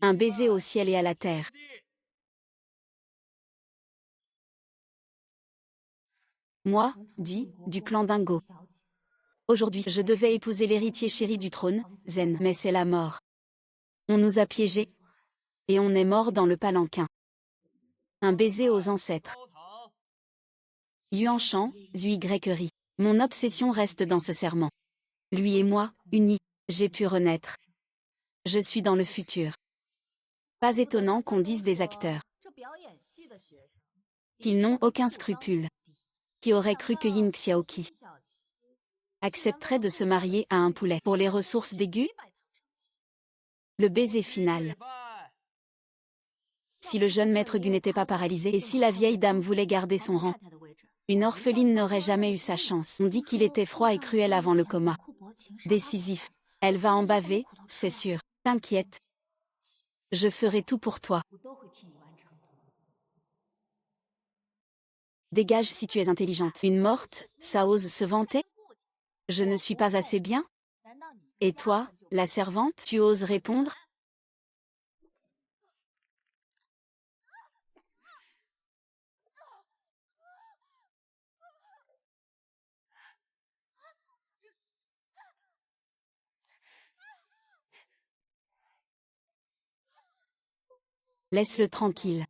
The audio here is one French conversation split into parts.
Un baiser au ciel et à la terre. Moi, dit, du clan Dingo. Aujourd'hui, je devais épouser l'héritier chéri du trône, Zen, mais c'est la mort. On nous a piégés. Et on est mort dans le palanquin. Un baiser aux ancêtres. Yuan Shan, Zui Gréquerie. Mon obsession reste dans ce serment. Lui et moi, unis, j'ai pu renaître. Je suis dans le futur. Pas étonnant qu'on dise des acteurs qu'ils n'ont aucun scrupule. Qui aurait cru que Yin Xiaoqi accepterait de se marier à un poulet pour les ressources d'aigu? Le baiser final. Si le jeune maître Gu n'était pas paralysé et si la vieille dame voulait garder son rang, une orpheline n'aurait jamais eu sa chance. On dit qu'il était froid et cruel avant le coma. Décisif. Elle va en baver, c'est sûr. T'inquiète. Je ferai tout pour toi. Dégage si tu es intelligente. Une morte, ça ose se vanter? Je ne suis pas assez bien? Et toi, la servante, tu oses répondre? Laisse-le tranquille.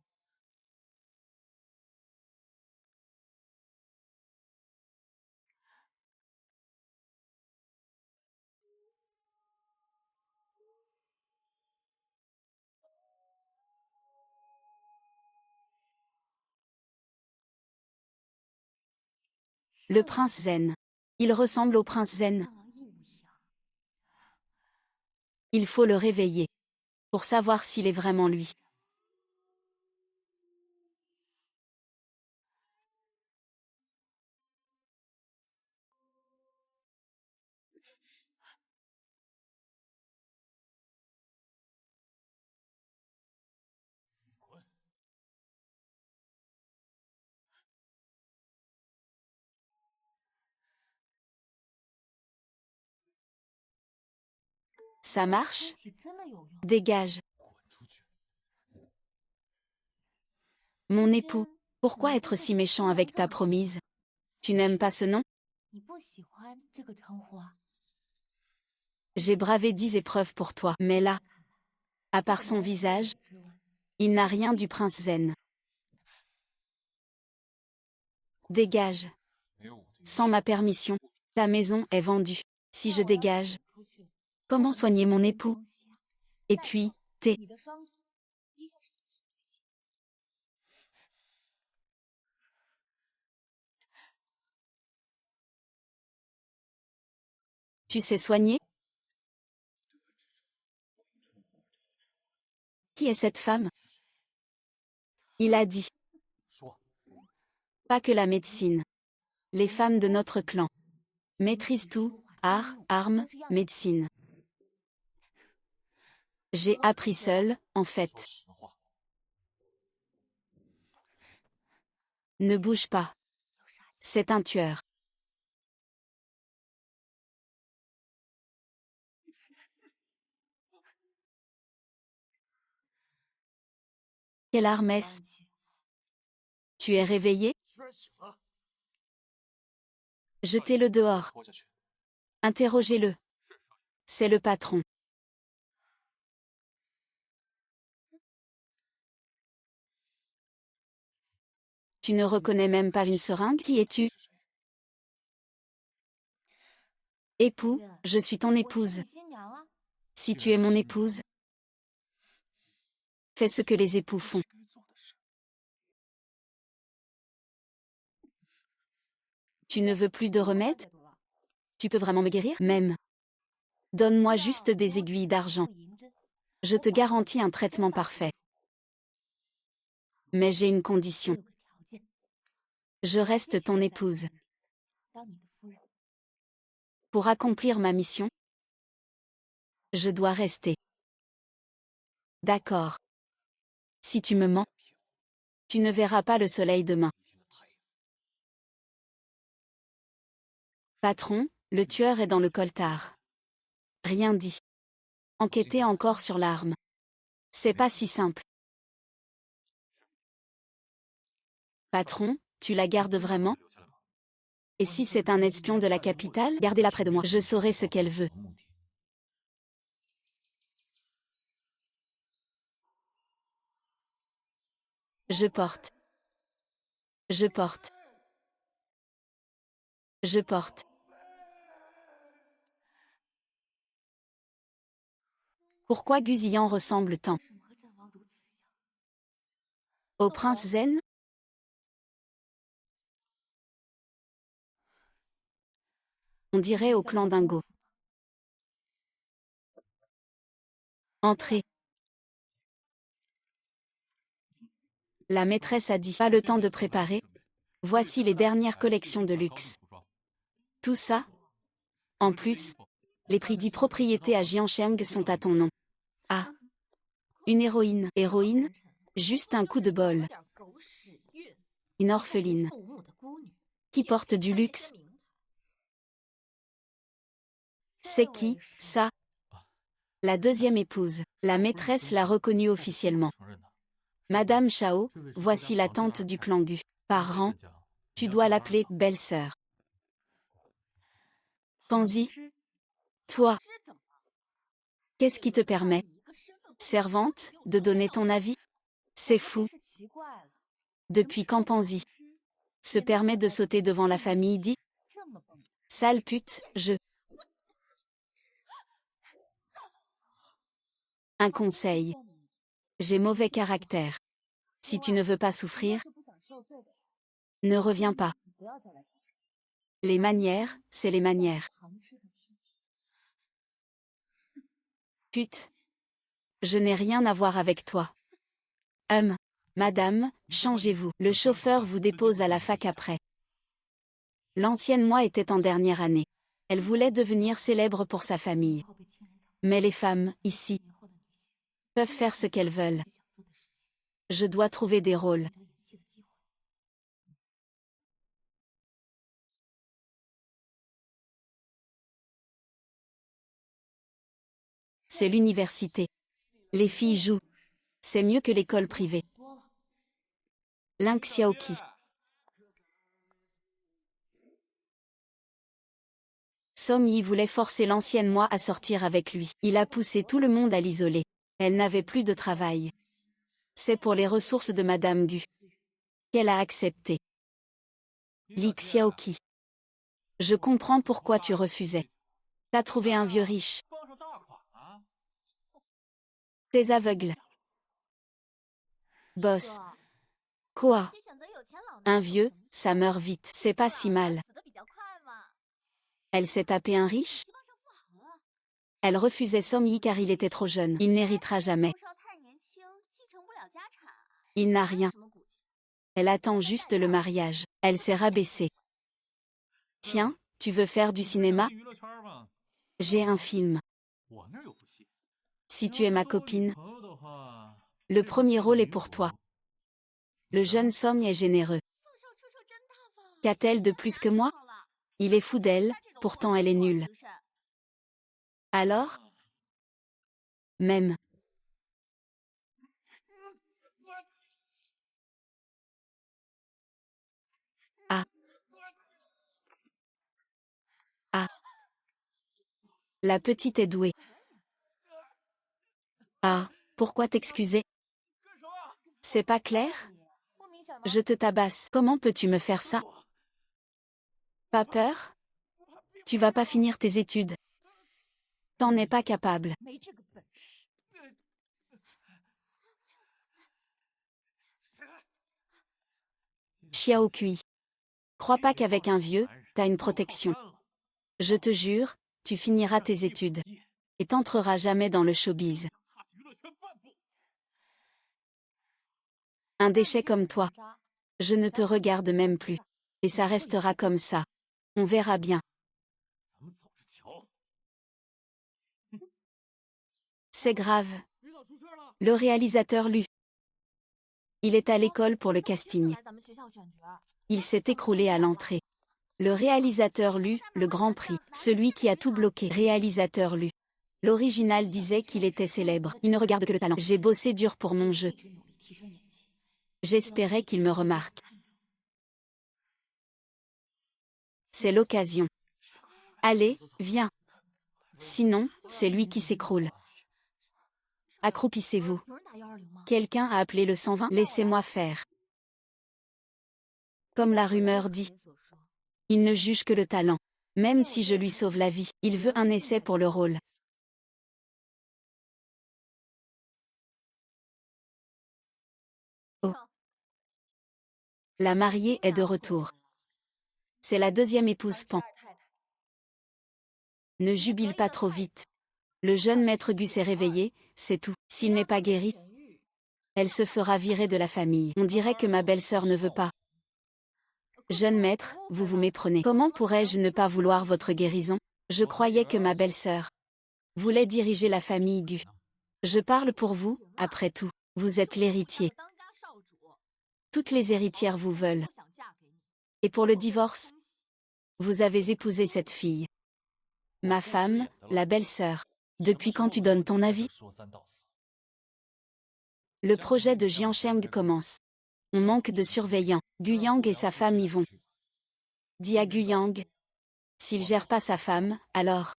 Le prince Zen. Il ressemble au prince Zen. Il faut le réveiller. Pour savoir s'il est vraiment lui. Ça marche? Dégage. Mon époux, pourquoi être si méchant avec ta promise? Tu n'aimes pas ce nom? J'ai bravé 10 épreuves pour toi, mais là, à part son visage, il n'a rien du prince Zen. Dégage. Sans ma permission, ta maison est vendue. Si je dégage, comment soigner mon époux? Et puis, tu sais soigner? Qui est cette femme? Il a dit. Pas que la médecine. Les femmes de notre clan maîtrisent tout, art, armes, médecine. J'ai appris seul, en fait. Ne bouge pas. C'est un tueur. Quelle arme est-ce? Tu es réveillé? Jetez-le dehors. Interrogez-le. C'est le patron. Tu ne reconnais même pas une seringue? Qui es-tu? Époux, je suis ton épouse. Si tu es mon épouse, fais ce que les époux font. Tu ne veux plus de remède? Tu peux vraiment me guérir? Même. Donne-moi juste des aiguilles d'argent. Je te garantis un traitement parfait. Mais j'ai une condition. Je reste ton épouse. Pour accomplir ma mission, je dois rester. D'accord. Si tu me mens, tu ne verras pas le soleil demain. Patron, le tueur est dans le coltard. Rien dit. Enquêtez encore sur l'arme. C'est pas si simple. Patron, tu la gardes vraiment? Et si c'est un espion de la capitale, gardez-la près de moi. Je saurai ce qu'elle veut. Je porte. Je porte. Je porte. Pourquoi Guzian ressemble tant au prince Zen? On dirait au clan Dingo. Entrez. La maîtresse a dit, pas le temps de préparer. Voici les dernières collections de luxe. Tout ça? En plus, les prix d'e-propriété à Jiancheng sont à ton nom. Ah. Une héroïne. Héroïne? Juste un coup de bol. Une orpheline. Qui porte du luxe? C'est qui, ça? La deuxième épouse. La maîtresse l'a reconnue officiellement. Madame Chao, voici la tante du clan Gu. Par rang, tu dois l'appeler belle-sœur. Pansy? Toi? Qu'est-ce qui te permet, servante, de donner ton avis? C'est fou. Depuis quand Pansy se permet de sauter devant la famille dit? Sale pute, Un conseil. J'ai mauvais caractère. Si tu ne veux pas souffrir, ne reviens pas. Les manières, c'est les manières. Pute. Je n'ai rien à voir avec toi. Madame, changez-vous. Le chauffeur vous dépose à la fac après. L'ancienne moi était en dernière année. Elle voulait devenir célèbre pour sa famille. Mais les femmes, ici, peuvent faire ce qu'elles veulent. Je dois trouver des rôles. C'est l'université. Les filles jouent. C'est mieux que l'école privée. Ling Xiaoqi. Song Yi voulait forcer l'ancienne moi à sortir avec lui. Il a poussé tout le monde à l'isoler. Elle n'avait plus de travail. C'est pour les ressources de Madame Gu qu'elle a accepté. Li Xiaoqi. Je comprends pourquoi tu refusais. T'as trouvé un vieux riche. T'es aveugle. Boss. Quoi? Un vieux, ça meurt vite. C'est pas si mal. Elle s'est tapé un riche? Elle refusait Song Yi car il était trop jeune. Il n'héritera jamais. Il n'a rien. Elle attend juste le mariage. Elle s'est rabaissée. Tiens, tu veux faire du cinéma? J'ai un film. Si tu es ma copine, le premier rôle est pour toi. Le jeune Song est généreux. Qu'a-t-elle de plus que moi? Il est fou d'elle, pourtant elle est nulle. Alors? Même. Ah. Ah. La petite est douée. Ah, pourquoi t'excuser? C'est pas clair? Je te tabasse. Comment peux-tu me faire ça? Pas peur? Tu vas pas finir tes études. T'en es pas capable. Xiao Kui. Crois pas qu'avec un vieux, t'as une protection. Je te jure, tu finiras tes études. Et t'entreras jamais dans le showbiz. Un déchet comme toi. Je ne te regarde même plus. Et ça restera comme ça. On verra bien. C'est grave. Le réalisateur Lu. Il est à l'école pour le casting. Il s'est écroulé à l'entrée. Le réalisateur Lu, le Grand Prix. Celui qui a tout bloqué. Réalisateur Lu. L'original disait qu'il était célèbre. Il ne regarde que le talent. J'ai bossé dur pour mon jeu. J'espérais qu'il me remarque. C'est l'occasion. Allez, viens. Sinon, c'est lui qui s'écroule. Accroupissez-vous. Quelqu'un a appelé le 120. Laissez-moi faire. Comme la rumeur dit. Il ne juge que le talent. Même si je lui sauve la vie, il veut un essai pour le rôle. Oh. La mariée est de retour. C'est la deuxième épouse Pan. Ne jubile pas trop vite. Le jeune maître Gu s'est réveillé, c'est tout. S'il n'est pas guéri, elle se fera virer de la famille. On dirait que ma belle-sœur ne veut pas. Jeune maître, vous vous méprenez. Comment pourrais-je ne pas vouloir votre guérison? Je croyais que ma belle-sœur voulait diriger la famille Gu. Je parle pour vous, après tout. Vous êtes l'héritier. Toutes les héritières vous veulent. Et pour le divorce, vous avez épousé cette fille. Ma femme, la belle-sœur. Depuis quand tu donnes ton avis? Le projet de Jiansheng commence. On manque de surveillants. Guyang et sa femme y vont. Dis à Guyang. S'il gère pas sa femme, alors...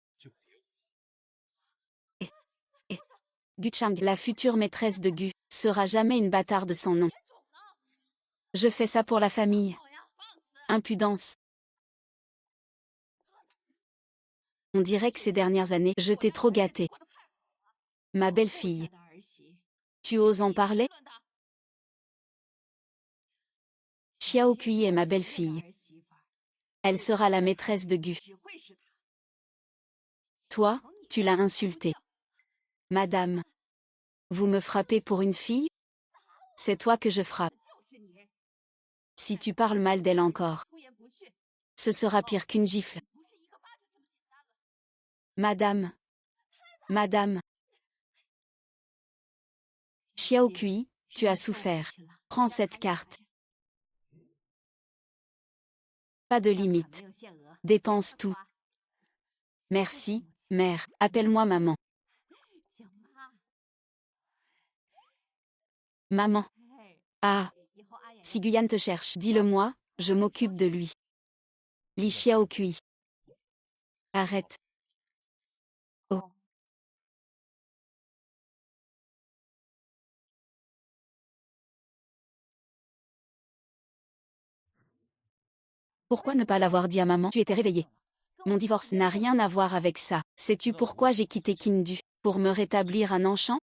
Gu Chang, la future maîtresse de Gu, sera jamais une bâtarde sans nom. Je fais ça pour la famille. Impudence. On dirait que ces dernières années, je t'ai trop gâtée. Ma belle-fille. Tu oses en parler? Xiao Kui est ma belle-fille. Elle sera la maîtresse de Gu. Toi, tu l'as insultée. Madame. Vous me frappez pour une fille? C'est toi que je frappe. Si tu parles mal d'elle encore, ce sera pire qu'une gifle. Madame. Madame. Xiao Kui, tu as souffert. Prends cette carte. Pas de limite. Dépense tout. Merci, mère. Appelle-moi maman. Maman. Ah. Si Guyane te cherche, dis-le-moi, je m'occupe de lui. Li Xiao Kui. Arrête. Oh. Pourquoi ne pas l'avoir dit à maman? Tu étais réveillée. Mon divorce n'a rien à voir avec ça. Sais-tu pourquoi j'ai quitté Kindu? Pour me rétablir un enchant?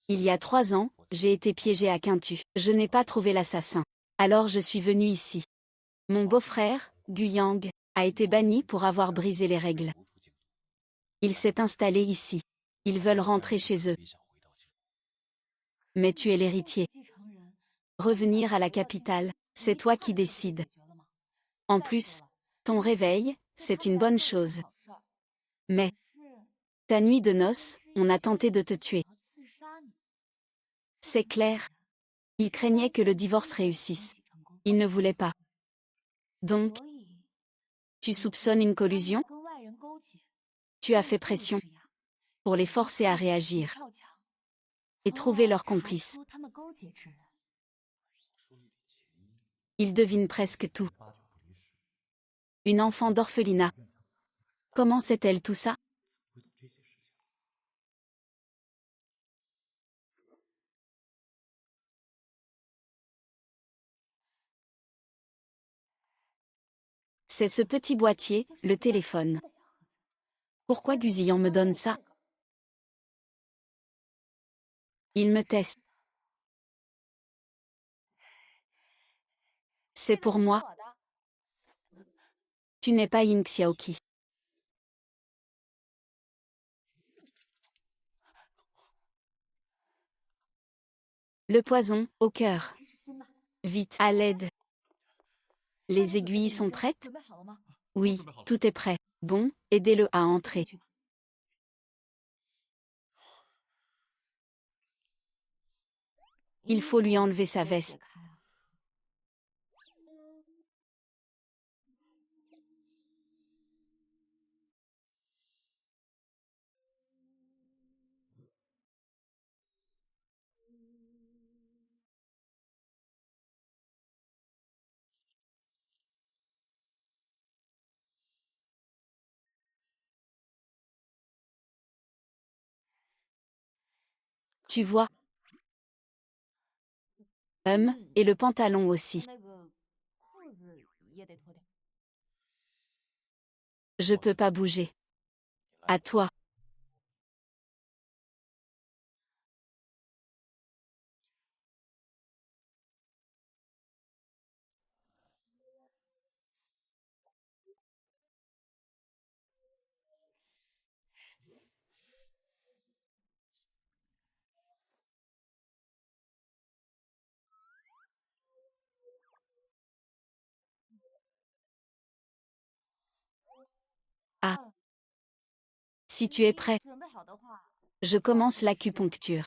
Il y a 3 ans, j'ai été piégée à Quintu. Je n'ai pas trouvé l'assassin. Alors je suis venue ici. Mon beau-frère, Guyang, a été banni pour avoir brisé les règles. Il s'est installé ici. Ils veulent rentrer chez eux. Mais tu es l'héritier. Revenir à la capitale, c'est toi qui décides. En plus, ton réveil, c'est une bonne chose. Mais, ta nuit de noces, on a tenté de te tuer. C'est clair. Il craignait que le divorce réussisse. Il ne voulait pas. Donc, tu soupçonnes une collusion? Tu as fait pression pour les forcer à réagir et trouver leurs complices. Ils devinent presque tout. Une enfant d'orphelinat. Comment sait-elle tout ça? C'est ce petit boîtier, le téléphone. Pourquoi Guzillon me donne ça? Il me teste. C'est pour moi. Tu n'es pas Ying Xiaoqi. Le poison, au cœur. Vite, à l'aide. Les aiguilles sont prêtes? Oui, tout est prêt. Bon, aidez-le à entrer. Il faut lui enlever sa veste. Tu vois, et le pantalon aussi. Je peux pas bouger. À toi. Ah, si tu es prêt, je commence l'acupuncture.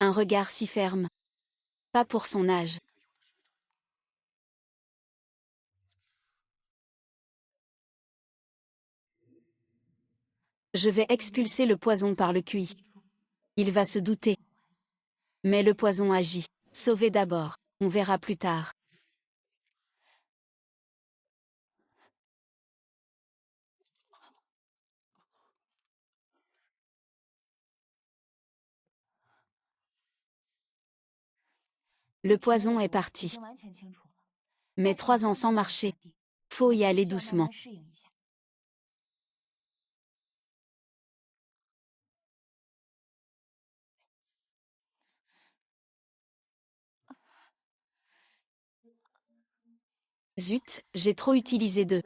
Un regard si ferme. Pas pour son âge. Je vais expulser le poison par le QI. Il va se douter. Mais le poison agit. Sauver d'abord. On verra plus tard. Le poison est parti. Mais 3 ans sans marcher. Faut y aller doucement. Zut, j'ai trop utilisé d'eux.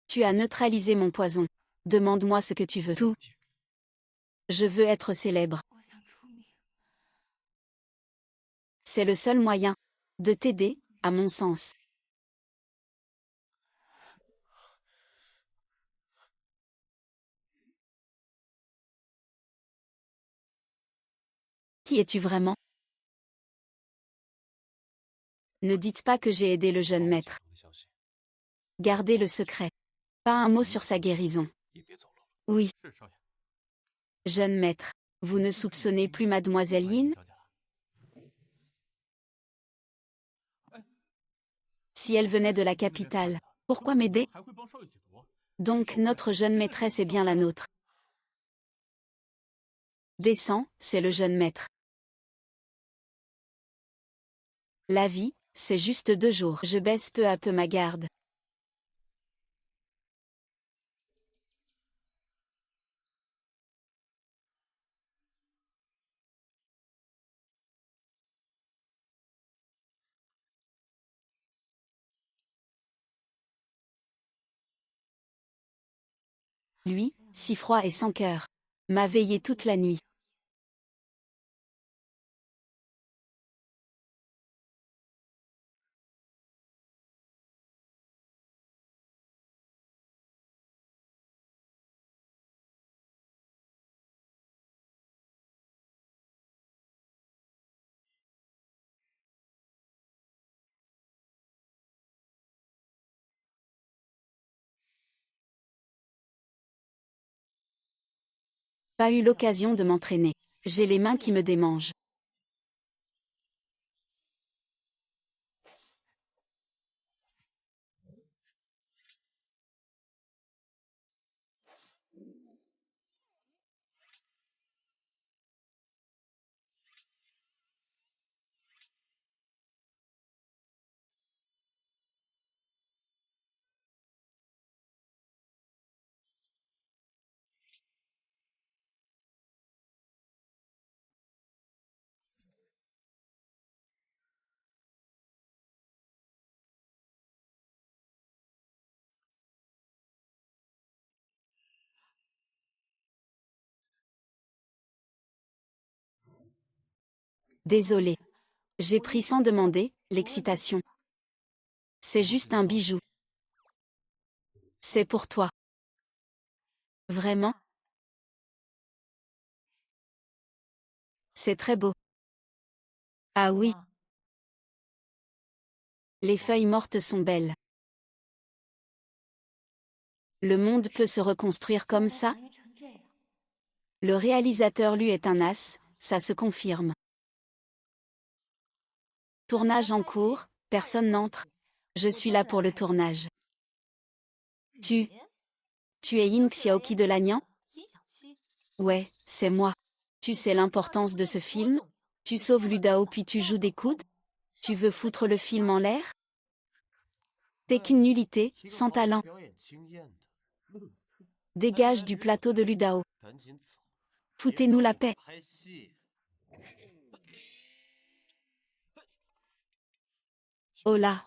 Tu as neutralisé mon poison. Demande-moi ce que tu veux. Tout. Je veux être célèbre. C'est le seul moyen de t'aider, à mon sens. Qui es-tu vraiment? Ne dites pas que j'ai aidé le jeune maître. Gardez le secret. Pas un mot sur sa guérison. Oui. Jeune maître, vous ne soupçonnez plus mademoiselle Yin? Si elle venait de la capitale, pourquoi m'aider? Donc notre jeune maîtresse est bien la nôtre. Descends, c'est le jeune maître. La vie, c'est juste 2 jours. Je baisse peu à peu ma garde. Lui, si froid et sans cœur, m'a veillé toute la nuit. Pas eu l'occasion de m'entraîner. J'ai les mains qui me démangent. Désolé. J'ai pris sans demander, l'excitation. C'est juste un bijou. C'est pour toi. Vraiment? C'est très beau. Ah oui, les feuilles mortes sont belles. Le monde peut se reconstruire comme ça? Le réalisateur lui est un as, ça se confirme. Tournage en cours, personne n'entre. Je suis là pour le tournage. Tu es Yin Xiaoqi de Lannian? Ouais, c'est moi. Tu sais l'importance de ce film? Tu sauves Ludao puis tu joues des coudes? Tu veux foutre le film en l'air? T'es qu'une nullité, sans talent. Dégage du plateau de Ludao. Foutez-nous la paix. Oh là,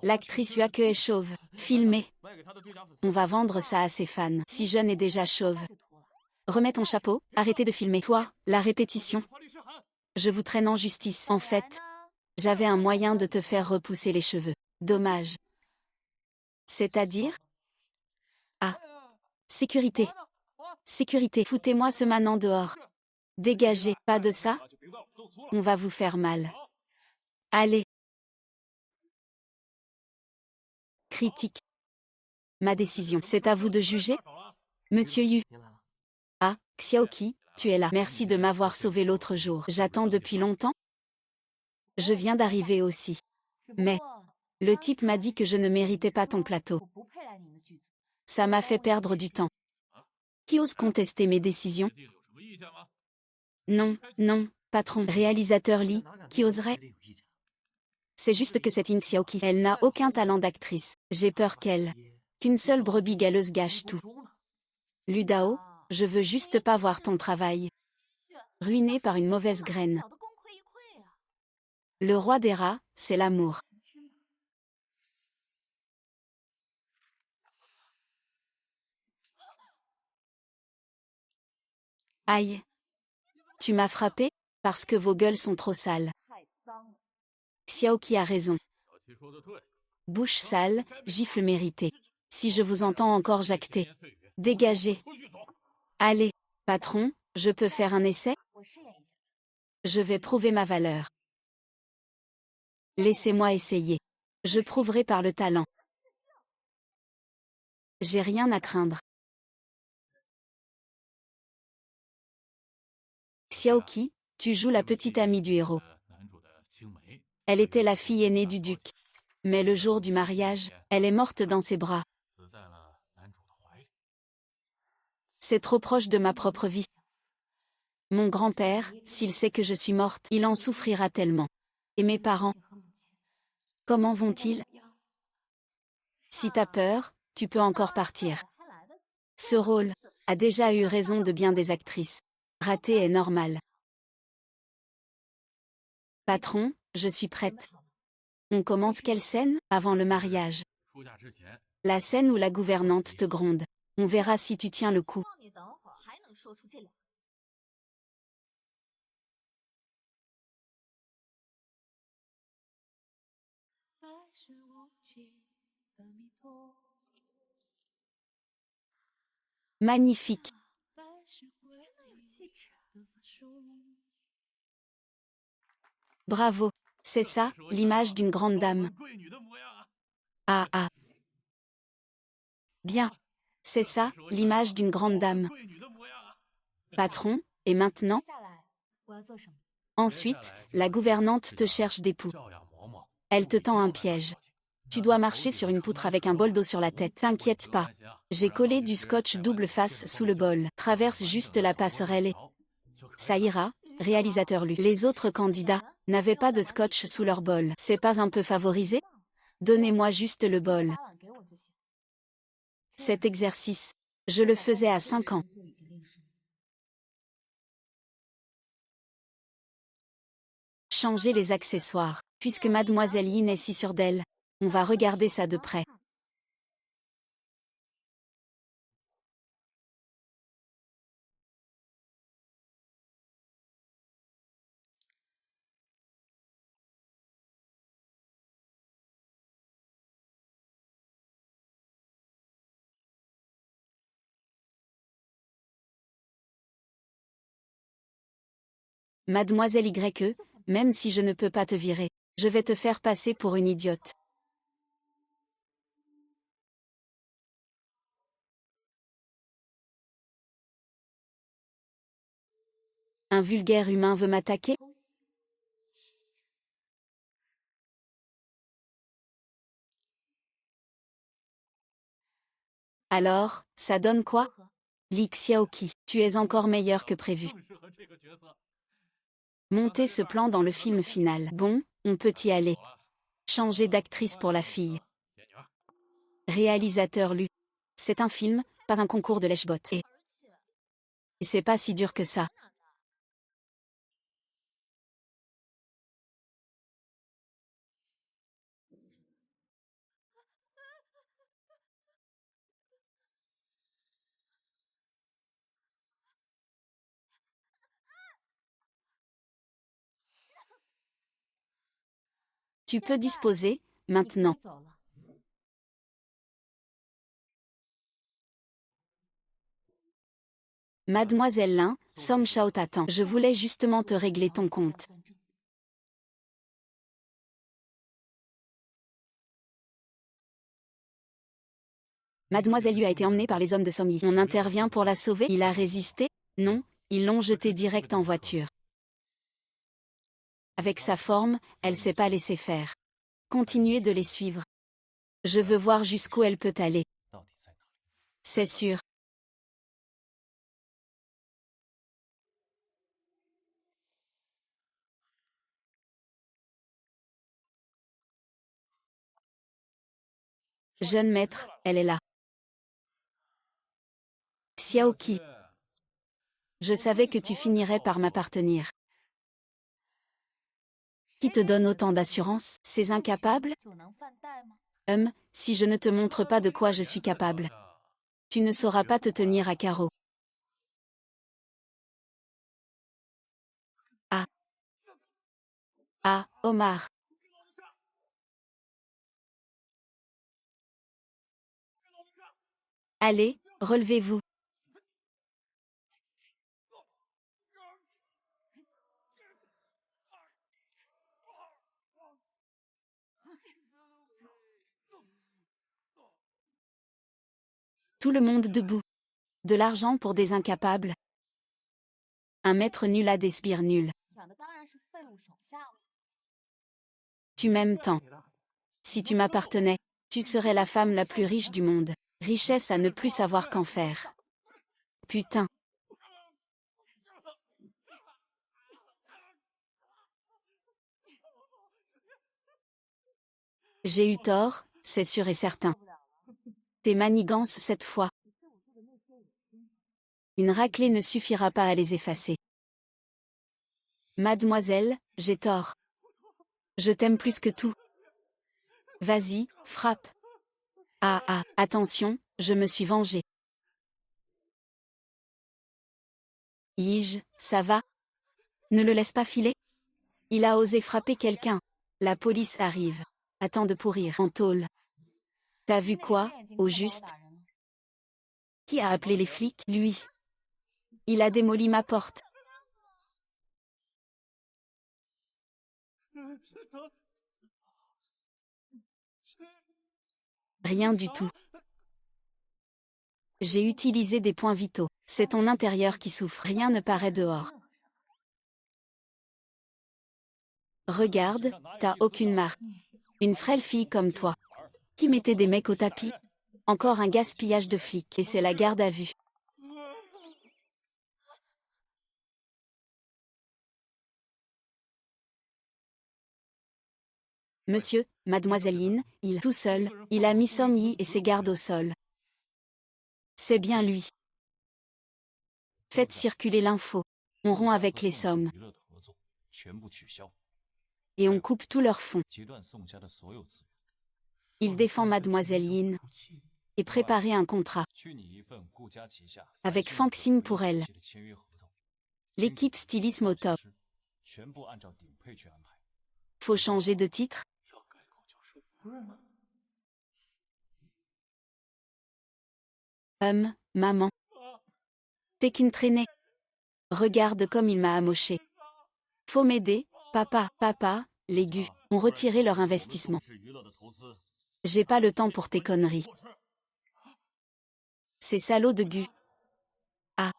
l'actrice Yuake est chauve. Filmée. On va vendre ça à ses fans. Si jeune et déjà chauve. Remets ton chapeau, arrêtez de filmer. Toi, la répétition. Je vous traîne en justice. En fait, j'avais un moyen de te faire repousser les cheveux. Dommage. C'est-à-dire? Ah. Sécurité. Sécurité. Foutez-moi ce manant dehors. Dégagez. Pas de ça? On va vous faire mal. Allez. Critique. Ma décision. C'est à vous de juger? Monsieur Yu. Ah, Xiaoqi, tu es là. Merci de m'avoir sauvé l'autre jour. J'attends depuis longtemps. Je viens d'arriver aussi. Mais, le type m'a dit que je ne méritais pas ton plateau. Ça m'a fait perdre du temps. Qui ose contester mes décisions? Non, non, patron. Réalisateur Lee, qui oserait? C'est juste que cette Yin Xiaoqi, elle n'a aucun talent d'actrice. J'ai peur qu'une seule brebis galeuse gâche tout. Ludao, je veux juste pas voir ton travail ruiné par une mauvaise graine. Le roi des rats, c'est l'amour. Aïe. Tu m'as frappé, parce que vos gueules sont trop sales. Xiaoqi a raison. Bouche sale, gifle méritée. Si je vous entends encore jacter. Dégagez. Allez, patron, je peux faire un essai? Je vais prouver ma valeur. Laissez-moi essayer. Je prouverai par le talent. J'ai rien à craindre. Xiaoqi, tu joues la petite amie du héros. Elle était la fille aînée du duc. Mais le jour du mariage, elle est morte dans ses bras. C'est trop proche de ma propre vie. Mon grand-père, s'il sait que je suis morte, il en souffrira tellement. Et mes parents, comment vont-ils? Si t'as peur, tu peux encore partir. Ce rôle a déjà eu raison de bien des actrices. Raté est normal. Patron, je suis prête. On commence quelle scène? Avant le mariage. La scène où la gouvernante te gronde. On verra si tu tiens le coup. Magnifique. Bravo. C'est ça, l'image d'une grande dame. Ah ah. Bien. C'est ça, l'image d'une grande dame. Patron, et maintenant? Ensuite, la gouvernante te cherche d'époux. Elle te tend un piège. Tu dois marcher sur une poutre avec un bol d'eau sur la tête. T'inquiète pas. J'ai collé du scotch double face sous le bol. Traverse juste la passerelle et... Ça ira, réalisateur Lu. Les autres candidats n'avaient pas de scotch sous leur bol. C'est pas un peu favorisé? Donnez-moi juste le bol. Cet exercice, je le faisais à 5 ans. Changer les accessoires. Puisque mademoiselle Yin est si sûre d'elle, on va regarder ça de près. Mademoiselle YE, même si je ne peux pas te virer, je vais te faire passer pour une idiote. Un vulgaire humain veut m'attaquer? Alors, ça donne quoi? Li Xiaoqi, tu es encore meilleur que prévu. Montez ce plan dans le film final. Bon, on peut y aller. Changer d'actrice pour la fille. Réalisateur Lu. C'est un film, pas un concours de lèche-bot. Et c'est pas si dur que ça. Tu peux disposer, maintenant. Mademoiselle Lin, Song Shao t'attend. Je voulais justement te régler ton compte. Mademoiselle Yu a été emmenée par les hommes de Song Yi. On intervient pour la sauver. Il a résisté? Non, ils l'ont jeté direct en voiture. Avec sa forme, elle s'est pas laissée faire. Continuez de les suivre. Je veux voir jusqu'où elle peut aller. C'est sûr. Jeune maître, elle est là. Xiaoqi. Je savais que tu finirais par m'appartenir. Qui te donne autant d'assurance? Ces incapables? Si je ne te montre pas de quoi je suis capable, tu ne sauras pas te tenir à carreau. Ah. Ah, Omar. Allez, relevez-vous. Tout le monde debout. De l'argent pour des incapables. Un maître nul a des sbires nuls. Tu m'aimes tant. Si tu m'appartenais, tu serais la femme la plus riche du monde. Richesse à ne plus savoir qu'en faire. Putain. J'ai eu tort, c'est sûr et certain. Tes manigances cette fois. Une raclée ne suffira pas à les effacer. Mademoiselle, j'ai tort. Je t'aime plus que tout. Vas-y, frappe. Ah, attention, je me suis vengée. Yige, ça va? Ne le laisse pas filer. Il a osé frapper quelqu'un. La police arrive. Attends de pourrir en tôle. T'as vu quoi, au juste? Qui a appelé les flics? Lui. Il a démoli ma porte. Rien du tout. J'ai utilisé des points vitaux. C'est ton intérieur qui souffre. Rien ne paraît dehors. Regarde, t'as aucune marque. Une frêle fille comme toi. Qui mettait des mecs au tapis? Encore un gaspillage de flics. Et c'est la garde à vue. Monsieur, mademoiselle Yin, tout seul, il a mis Song Yi et ses gardes au sol. C'est bien lui. Faites circuler l'info. On rompt avec les sommes. Et on coupe tous leurs fonds. Il défend mademoiselle Yin. Et préparez un contrat. Avec Fang Xing pour elle. L'équipe stylisme au top. Faut changer de titre? Maman. T'es qu'une traînée. Regarde comme il m'a amoché. Faut m'aider, papa, papa, les Gu ont retiré leur investissement. J'ai pas le temps pour tes conneries. Ces salauds de Gu. Ah.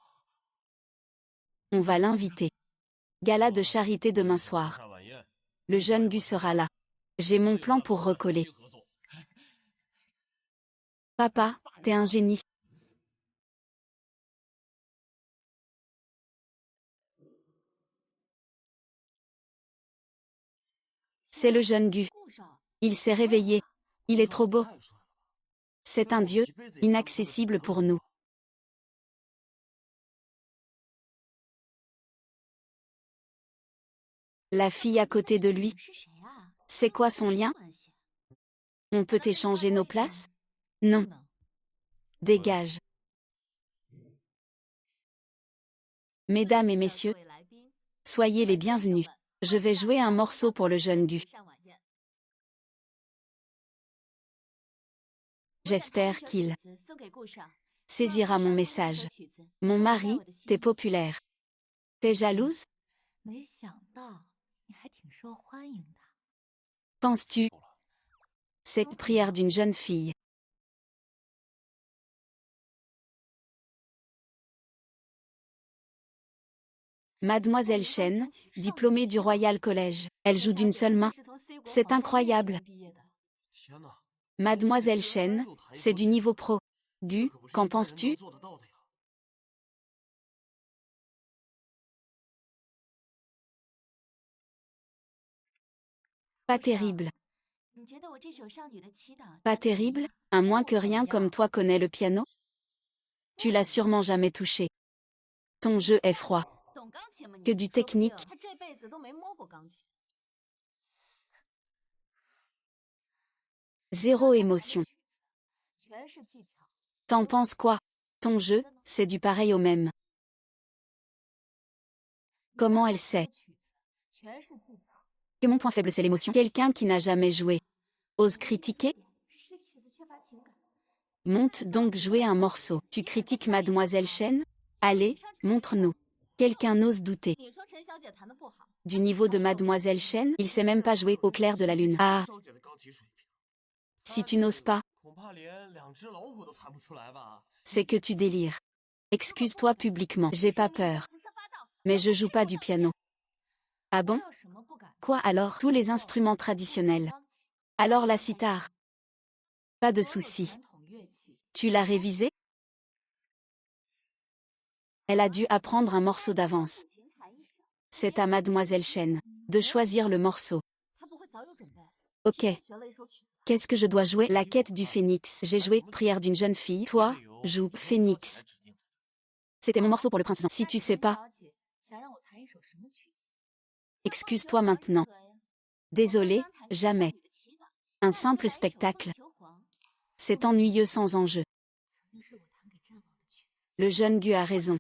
On va l'inviter. Gala de charité demain soir. Le jeune Gu sera là. J'ai mon plan pour recoller. Papa, t'es un génie. C'est le jeune Gu. Il s'est réveillé. Il est trop beau. C'est un dieu, inaccessible pour nous. La fille à côté de lui. C'est quoi son lien? On peut échanger nos places? Non. Dégage. Mesdames et messieurs, soyez les bienvenus. Je vais jouer un morceau pour le jeune Gu. J'espère qu'il saisira mon message. Mon mari, t'es populaire. T'es jalouse? Penses-tu? C'est la prière d'une jeune fille. Mademoiselle Chen, diplômée du Royal College. Elle joue d'une seule main. C'est incroyable. Mademoiselle Chen, c'est du niveau pro. Gu, qu'en penses-tu? Pas terrible. Pas terrible, un moins que rien comme toi connaît le piano? Tu l'as sûrement jamais touché. Ton jeu est froid. Que du technique. Zéro émotion. T'en penses quoi? Ton jeu, c'est du pareil au même. Comment elle sait? Que mon point faible c'est l'émotion. Quelqu'un qui n'a jamais joué. Ose critiquer? Monte donc jouer un morceau. Tu critiques Mademoiselle Chen? Allez, montre-nous. Quelqu'un n'ose douter. Du niveau de Mademoiselle Chen, il sait même pas jouer au clair de la lune. Ah! Si tu n'oses pas, c'est que tu délires. Excuse-toi publiquement. J'ai pas peur. Mais je joue pas du piano. Ah bon? Quoi alors? Tous les instruments traditionnels. Alors la sitar? Pas de souci. Tu l'as révisé? Elle a dû apprendre un morceau d'avance. C'est à Mademoiselle Chen de choisir le morceau. Ok. Qu'est-ce que je dois jouer? La quête du phénix. J'ai joué Prière d'une jeune fille. Toi, joue Phénix. C'était mon morceau pour le prince. Si tu sais pas, excuse-toi maintenant. Désolé, jamais. Un simple spectacle. C'est ennuyeux sans enjeu. Le jeune Gu a raison.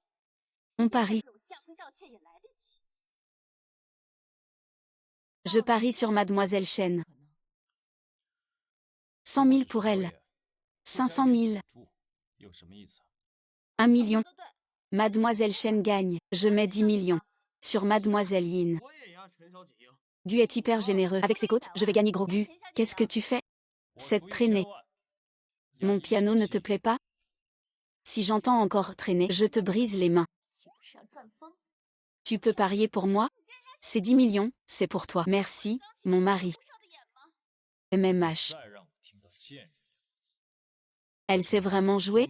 On parie. Je parie sur Mademoiselle Chen. 100 000 pour elle. 500 000. 1 million. Mademoiselle Chen gagne. Je mets 10 millions. Sur Mademoiselle Yin. Gu est hyper généreux. Avec ses côtes, je vais gagner gros. Gu, qu'est-ce que tu fais? Cette traînée. Mon piano ne te plaît pas? Si j'entends encore traîner, je te brise les mains. Tu peux parier pour moi? Ces 10 millions, c'est pour toi. Merci, mon mari. MMH. Elle sait vraiment jouer?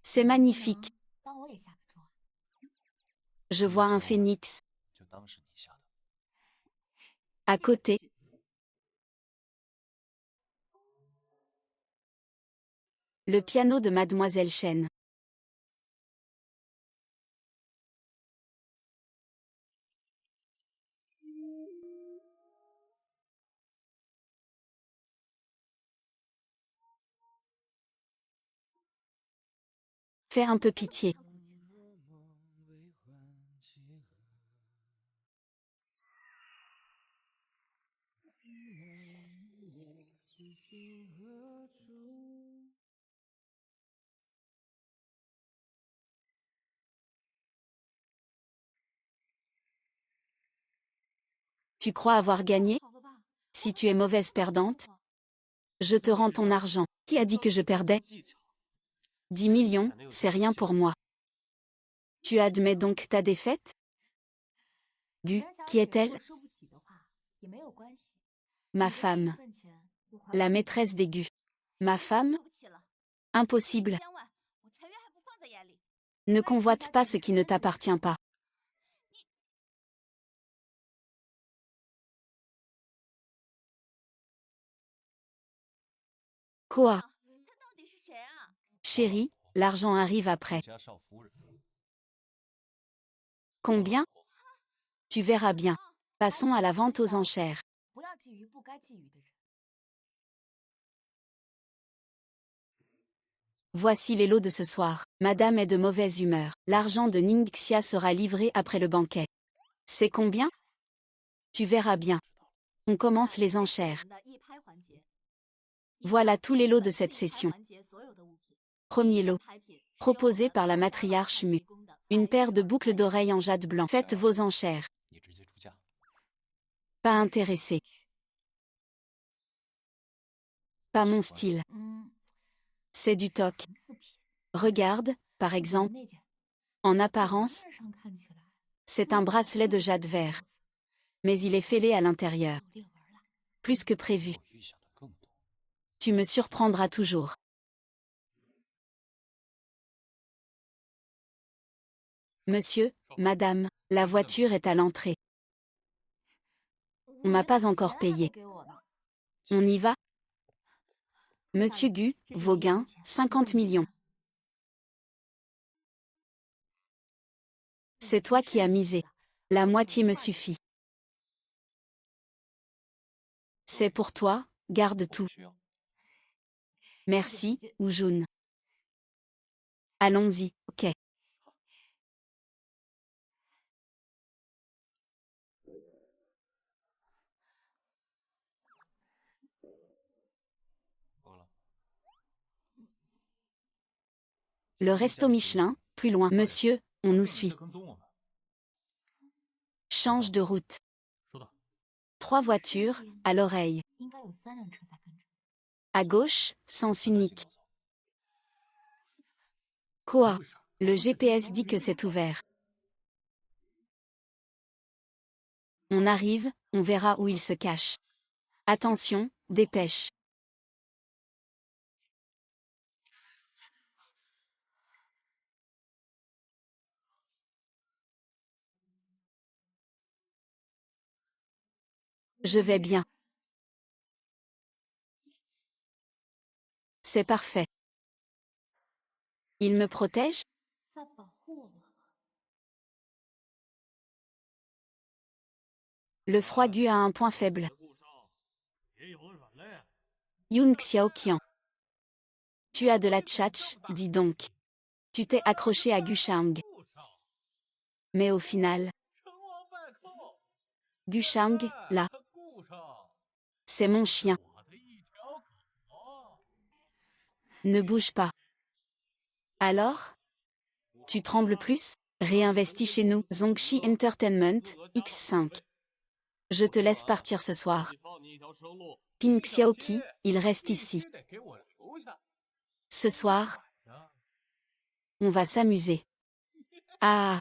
C'est magnifique. Je vois un phénix. À côté. Le piano de Mademoiselle Chen. Fais un peu pitié. Tu crois avoir gagné? Si tu es mauvaise perdante, je te rends ton argent. Qui a dit que je perdais? 10 millions, c'est rien pour moi. Tu admets donc ta défaite? Gu, qui est-elle? Ma femme. La maîtresse des Gu. Ma femme? Impossible. Ne convoite pas ce qui ne t'appartient pas. Quoi? Chérie, l'argent arrive après. Combien? Tu verras bien. Passons à la vente aux enchères. Voici les lots de ce soir. Madame est de mauvaise humeur. L'argent de Ningxia sera livré après le banquet. C'est combien? Tu verras bien. On commence les enchères. Voilà tous les lots de cette session. Premier lot. Proposé par la matriarche Mu. Une paire de boucles d'oreilles en jade blanc. Faites vos enchères. Pas intéressé. Pas mon style. C'est du toc. Regarde, par exemple. En apparence, c'est un bracelet de jade vert. Mais il est fêlé à l'intérieur. Plus que prévu. Tu me surprendras toujours. Monsieur, madame, la voiture est à l'entrée. On m'a pas encore payé. On y va? Monsieur Gu, vos gains, 50 millions. C'est toi qui as misé. La moitié me suffit. C'est pour toi, garde tout. Merci, Oujun. Allons-y, ok. Le resto Michelin, plus loin. Monsieur, on nous suit. Change de route. 3 voitures, à l'oreille. À gauche, sens unique. Quoi? Le GPS dit que c'est ouvert. On arrive, on verra où il se cache. Attention, dépêche. Je vais bien. C'est parfait. Il me protège? Le froid Gu a un point faible. Yun Xiaoqian. Tu as de la tchatch, dis donc. Tu t'es accroché à Gushang. Mais au final, Gushang, là. C'est mon chien. Ne bouge pas. Alors? Tu trembles plus? Réinvestis chez nous. Zongxi Entertainment, X5. Je te laisse partir ce soir. Ping Xiaoqi, il reste ici. Ce soir, on va s'amuser. Ah!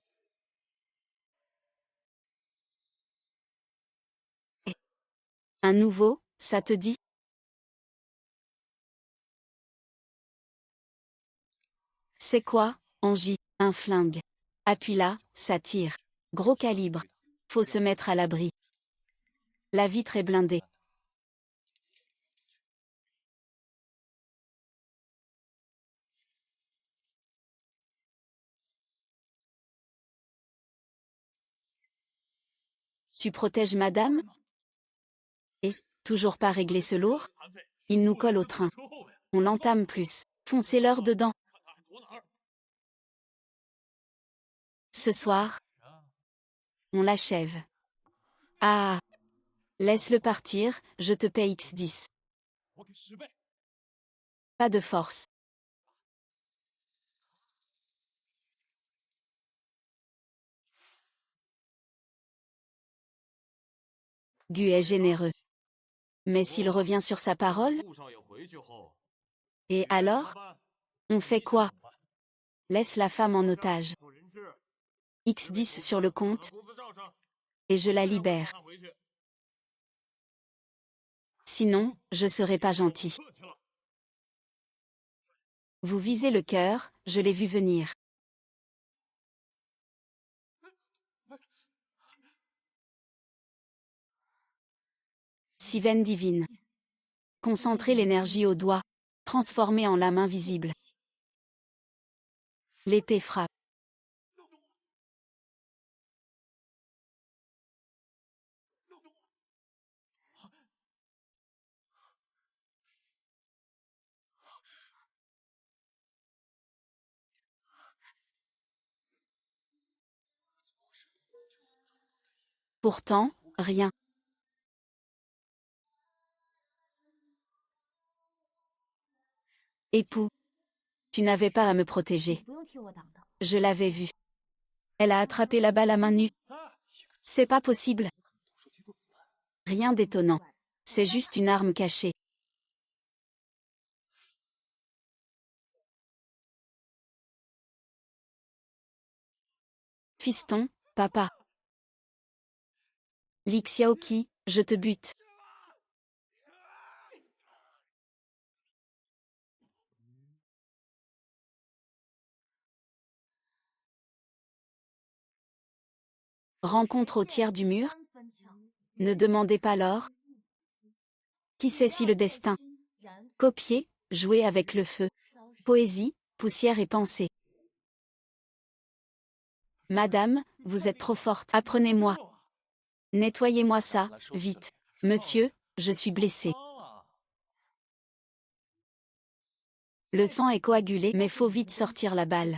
Un nouveau, ça te dit? C'est quoi, Angie? Un flingue. Appuie là, ça tire. Gros calibre. Faut se mettre à l'abri. La vitre est blindée. Tu protèges madame? Et, toujours pas réglé ce lourd? Il nous colle au train. On l'entame plus. Foncez-leur dedans. Ce soir, on l'achève. Ah! Laisse-le partir, je te paie X10. Pas de force. Gu est généreux. Mais s'il revient sur sa parole? Et alors? On fait quoi? Laisse la femme en otage. X10 sur le compte. Et je la libère. Sinon, je serai pas gentil. Vous visez le cœur, je l'ai vu venir. Siven divine. Concentrez l'énergie au doigt, transformée en lame invisible. L'épée frappe. Pourtant, rien. Époux, tu n'avais pas à me protéger. Je l'avais vu. Elle a attrapé la balle à main nue. C'est pas possible. Rien d'étonnant. C'est juste une arme cachée. Fiston, papa. Li Xiaoqi, je te bute. Rencontre au tiers du mur? Ne demandez pas l'or. Qui sait si le destin? Copier, jouer avec le feu. Poésie, poussière et pensée. Madame, vous êtes trop forte. Apprenez-moi. Nettoyez-moi ça, vite. Monsieur, je suis blessé. Le sang est coagulé, mais faut vite sortir la balle.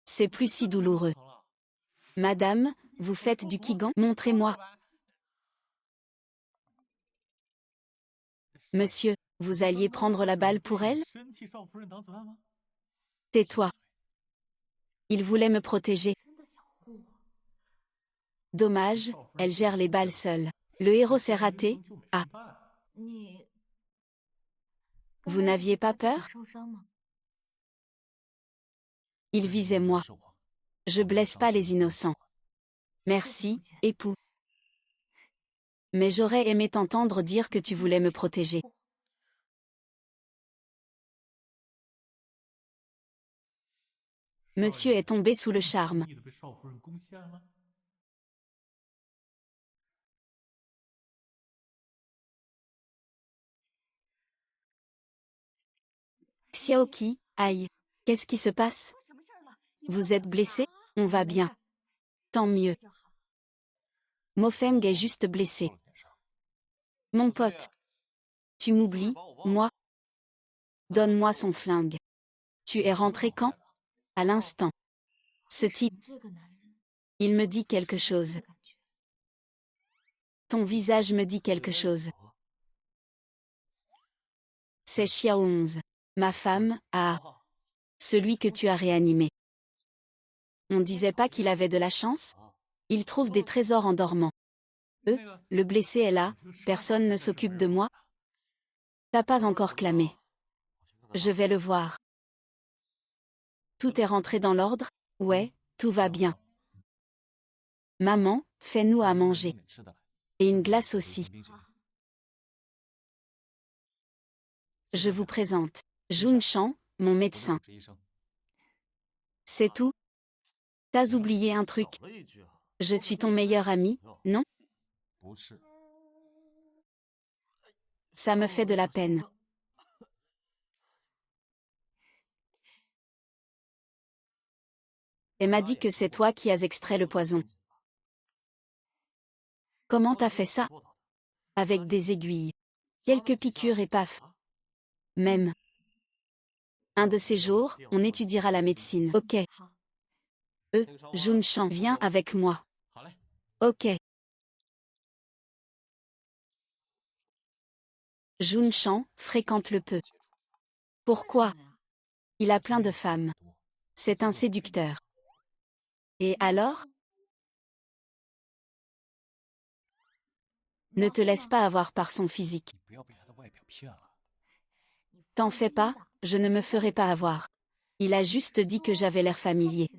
C'est plus si douloureux. Madame, vous faites du Qigong? Montrez-moi. Monsieur, vous alliez prendre la balle pour elle? Tais-toi. Il voulait me protéger. Dommage, elle gère les balles seule. Le héros s'est raté. Ah. Vous n'aviez pas peur? Il visait moi. Je blesse pas les innocents. Merci, époux. Mais j'aurais aimé t'entendre dire que tu voulais me protéger. Monsieur est tombé sous le charme. Xiaoqi, aïe. Qu'est-ce qui se passe? Vous êtes blessé? On va bien. Tant mieux. Mofeng est juste blessé. Mon pote. Tu m'oublies, moi? Donne-moi son flingue. Tu es rentré quand? À l'instant. Ce type. Il me dit quelque chose. Ton visage me dit quelque chose. C'est Xiao 11. Ma femme, celui que tu as réanimé. On disait pas qu'il avait de la chance? Il trouve des trésors en dormant. Le blessé est là, personne ne s'occupe de moi? T'as pas encore clamé. Je vais le voir. Tout est rentré dans l'ordre? Ouais, tout va bien. Maman, fais-nous à manger. Et une glace aussi. Je vous présente Jun Shan, mon médecin. C'est tout? T'as oublié un truc. Je suis ton meilleur ami, non? Ça me fait de la peine. Elle m'a dit que c'est toi qui as extrait le poison. Comment t'as fait ça? Avec des aiguilles. Quelques piqûres et paf. Même. Un de ces jours, on étudiera la médecine. Ok. Jun Shan, viens avec moi. Ok. Jun Shan fréquente le peu. Pourquoi? Il a plein de femmes. C'est un séducteur. Et alors? Ne te laisse pas avoir par son physique. T'en fais pas, je ne me ferai pas avoir. Il a juste dit que j'avais l'air familier.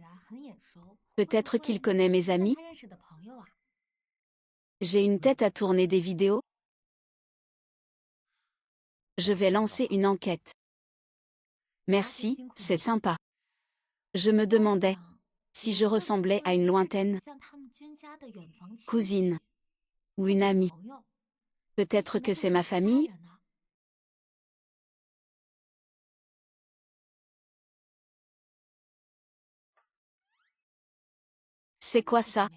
Peut-être qu'il connaît mes amis. J'ai une tête à tourner des vidéos. Je vais lancer une enquête. Merci, c'est sympa. Je me demandais si je ressemblais à une lointaine cousine ou une amie. Peut-être que c'est ma famille. C'est quoi ça?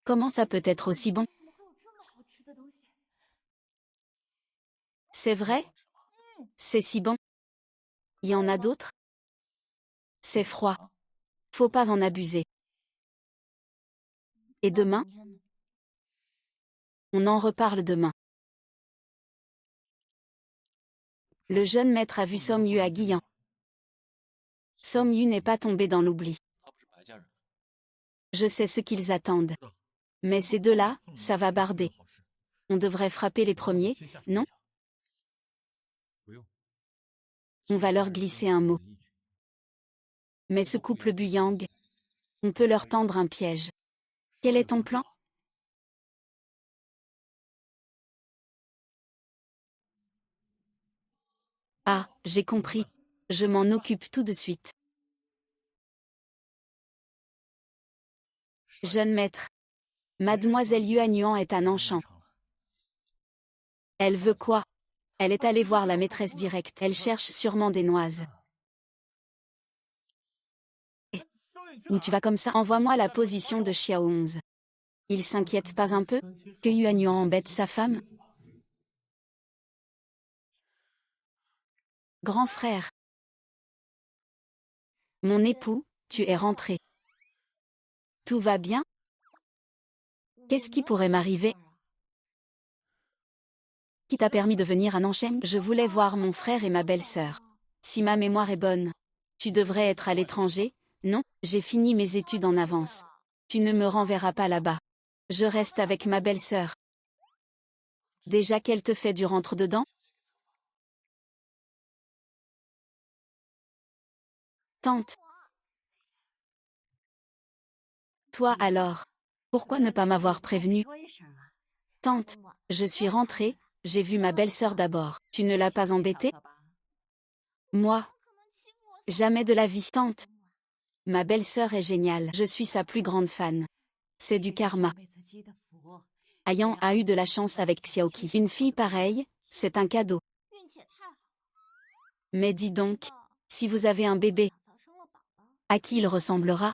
Comment ça peut être aussi bon? C'est vrai? C'est si bon. Il y en a d'autres? C'est froid. Faut pas en abuser. Et demain? On en reparle demain. Le jeune maître a vu Som Yu à Guiyan. Som Yu n'est pas tombé dans l'oubli. Je sais ce qu'ils attendent. Mais ces deux-là, ça va barder. On devrait frapper les premiers, non? On va leur glisser un mot. Mais ce couple Buyang, on peut leur tendre un piège. Quel est ton plan? Ah, j'ai compris. Je m'en occupe tout de suite. Jeune maître. Mademoiselle Yuanyuan est un enchant. Elle veut quoi? Elle est allée voir la maîtresse directe. Elle cherche sûrement des noises. Où tu vas comme ça? Envoie-moi la position de Xiao 11. Il s'inquiète pas un peu que Yuanyuan embête sa femme? Grand frère. Mon époux, tu es rentré. Tout va bien? Qu'est-ce qui pourrait m'arriver? Qui t'a permis de venir à Nanshan? Je voulais voir mon frère et ma belle-sœur. Si ma mémoire est bonne, tu devrais être à l'étranger, non? J'ai fini mes études en avance. Tu ne me renverras pas là-bas. Je reste avec ma belle-sœur. Déjà qu'elle te fait du rentre-dedans? Tante. Toi alors? Pourquoi ne pas m'avoir prévenu? Tante, je suis rentrée, j'ai vu ma belle-sœur d'abord. Tu ne l'as pas embêtée? Moi? Jamais de la vie. Tante. Ma belle-sœur est géniale. Je suis sa plus grande fan. C'est du karma. Ayan a eu de la chance avec Xiaoqi. Une fille pareille, c'est un cadeau. Mais dis donc, si vous avez un bébé, à qui il ressemblera?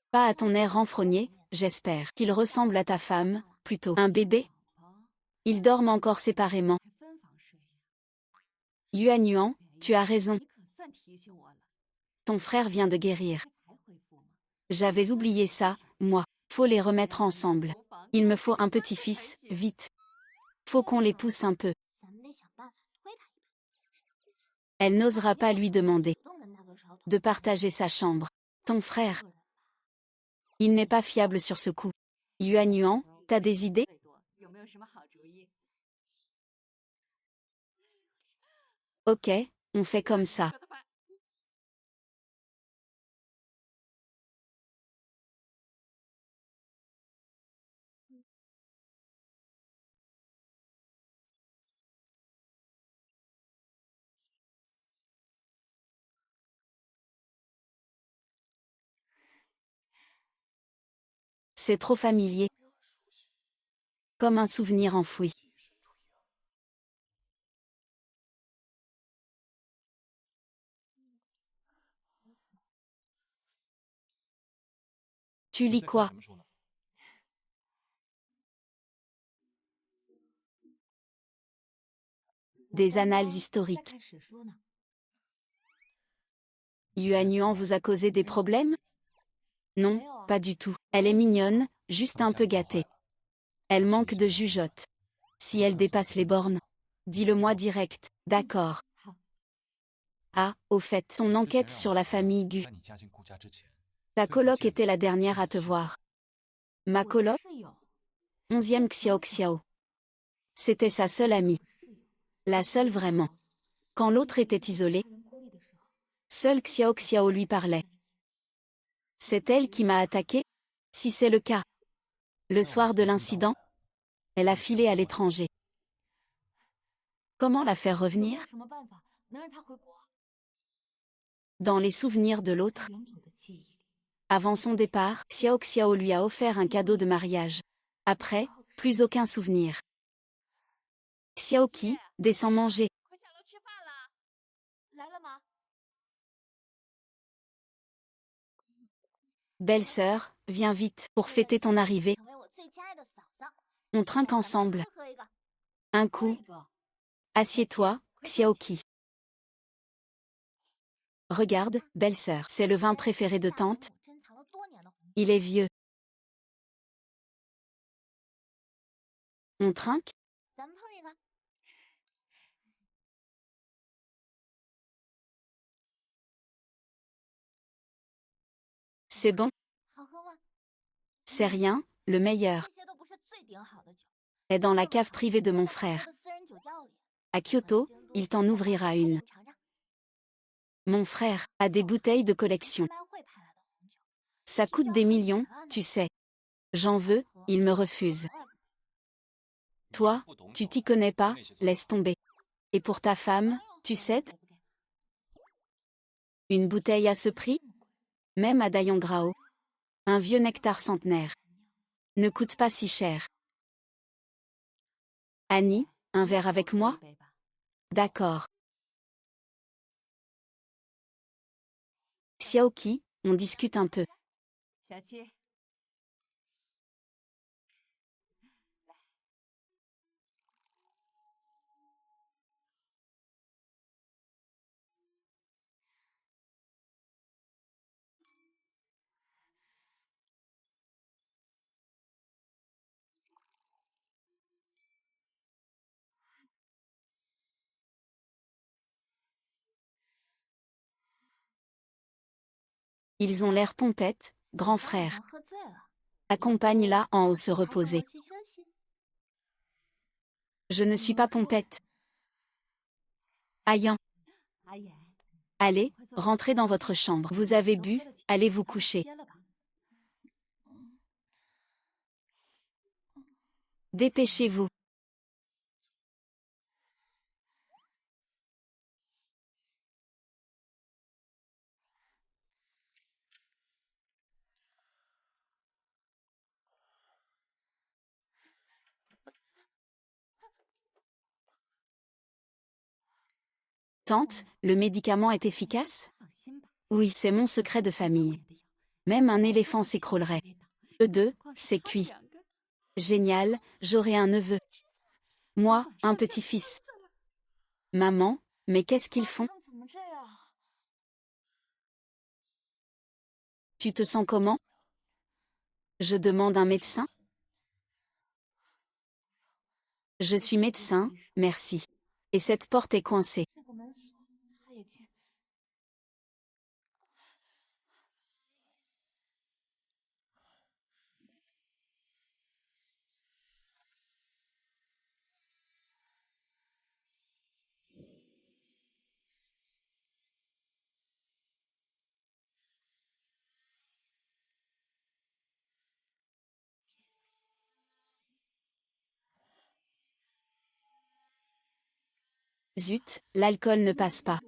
Pas à ton air renfrogné, j'espère qu'il ressemble à ta femme, plutôt. Un bébé? Ils dorment encore séparément. Yuanyuan, tu as raison. Ton frère vient de guérir. J'avais oublié ça, moi. Faut les remettre ensemble. Il me faut un petit-fils, vite. Faut qu'on les pousse un peu. Elle n'osera pas lui demander de partager sa chambre. Ton frère. Il n'est pas fiable sur ce coup. Yuanyuan, t'as des idées? Ok, on fait comme ça. C'est trop familier. Comme un souvenir enfoui. Tu lis quoi? Des annales historiques. Yuanyuan vous a causé des problèmes? Non, pas du tout. Elle est mignonne, juste un peu gâtée. Elle manque de jugeote. Si elle dépasse les bornes, dis-le-moi direct, d'accord. Ah, au fait, ton enquête sur la famille Gu. Ta coloc était la dernière à te voir. Ma coloc, 11e Xiao Xiao. C'était sa seule amie. La seule vraiment. Quand l'autre était isolée, seul Xiao Xiao lui parlait. C'est elle qui m'a attaqué? Si c'est le cas. Le soir de l'incident, elle a filé à l'étranger. Comment la faire revenir? Dans les souvenirs de l'autre. Avant son départ, Xiao Xiao lui a offert un cadeau de mariage. Après, plus aucun souvenir. Xiao Qi descend manger. Belle-sœur, viens vite, pour fêter ton arrivée. On trinque ensemble. Un coup. Assieds-toi, Xiao Qi. Regarde, belle-sœur, c'est le vin préféré de tante. Il est vieux. On trinque? C'est bon? C'est rien, le meilleur. Est dans la cave privée de mon frère. À Kyoto, il t'en ouvrira une. Mon frère a des bouteilles de collection. Ça coûte des millions, tu sais. J'en veux, il me refuse. Toi, tu t'y connais pas, laisse tomber. Et pour ta femme, tu cèdes? Une bouteille à ce prix? Même à Dayangrao. Un vieux nectar centenaire. Ne coûte pas si cher. Annie, un verre avec moi? D'accord. Xiaoqi, on discute un peu. Ils ont l'air pompettes, grand frère. Accompagne-la en haut se reposer. Je ne suis pas pompette. Ayan. Allez, rentrez dans votre chambre. Vous avez bu, allez vous coucher. Dépêchez-vous. Tante, le médicament est efficace? Oui, c'est mon secret de famille. Même un éléphant s'écroulerait. Eux deux, c'est cuit. Génial, j'aurai un neveu. Moi, un petit-fils. Maman, mais qu'est-ce qu'ils font? Tu te sens comment? Je demande un médecin? Je suis médecin, merci. Et cette porte est coincée. Zut, l'alcool ne passe pas.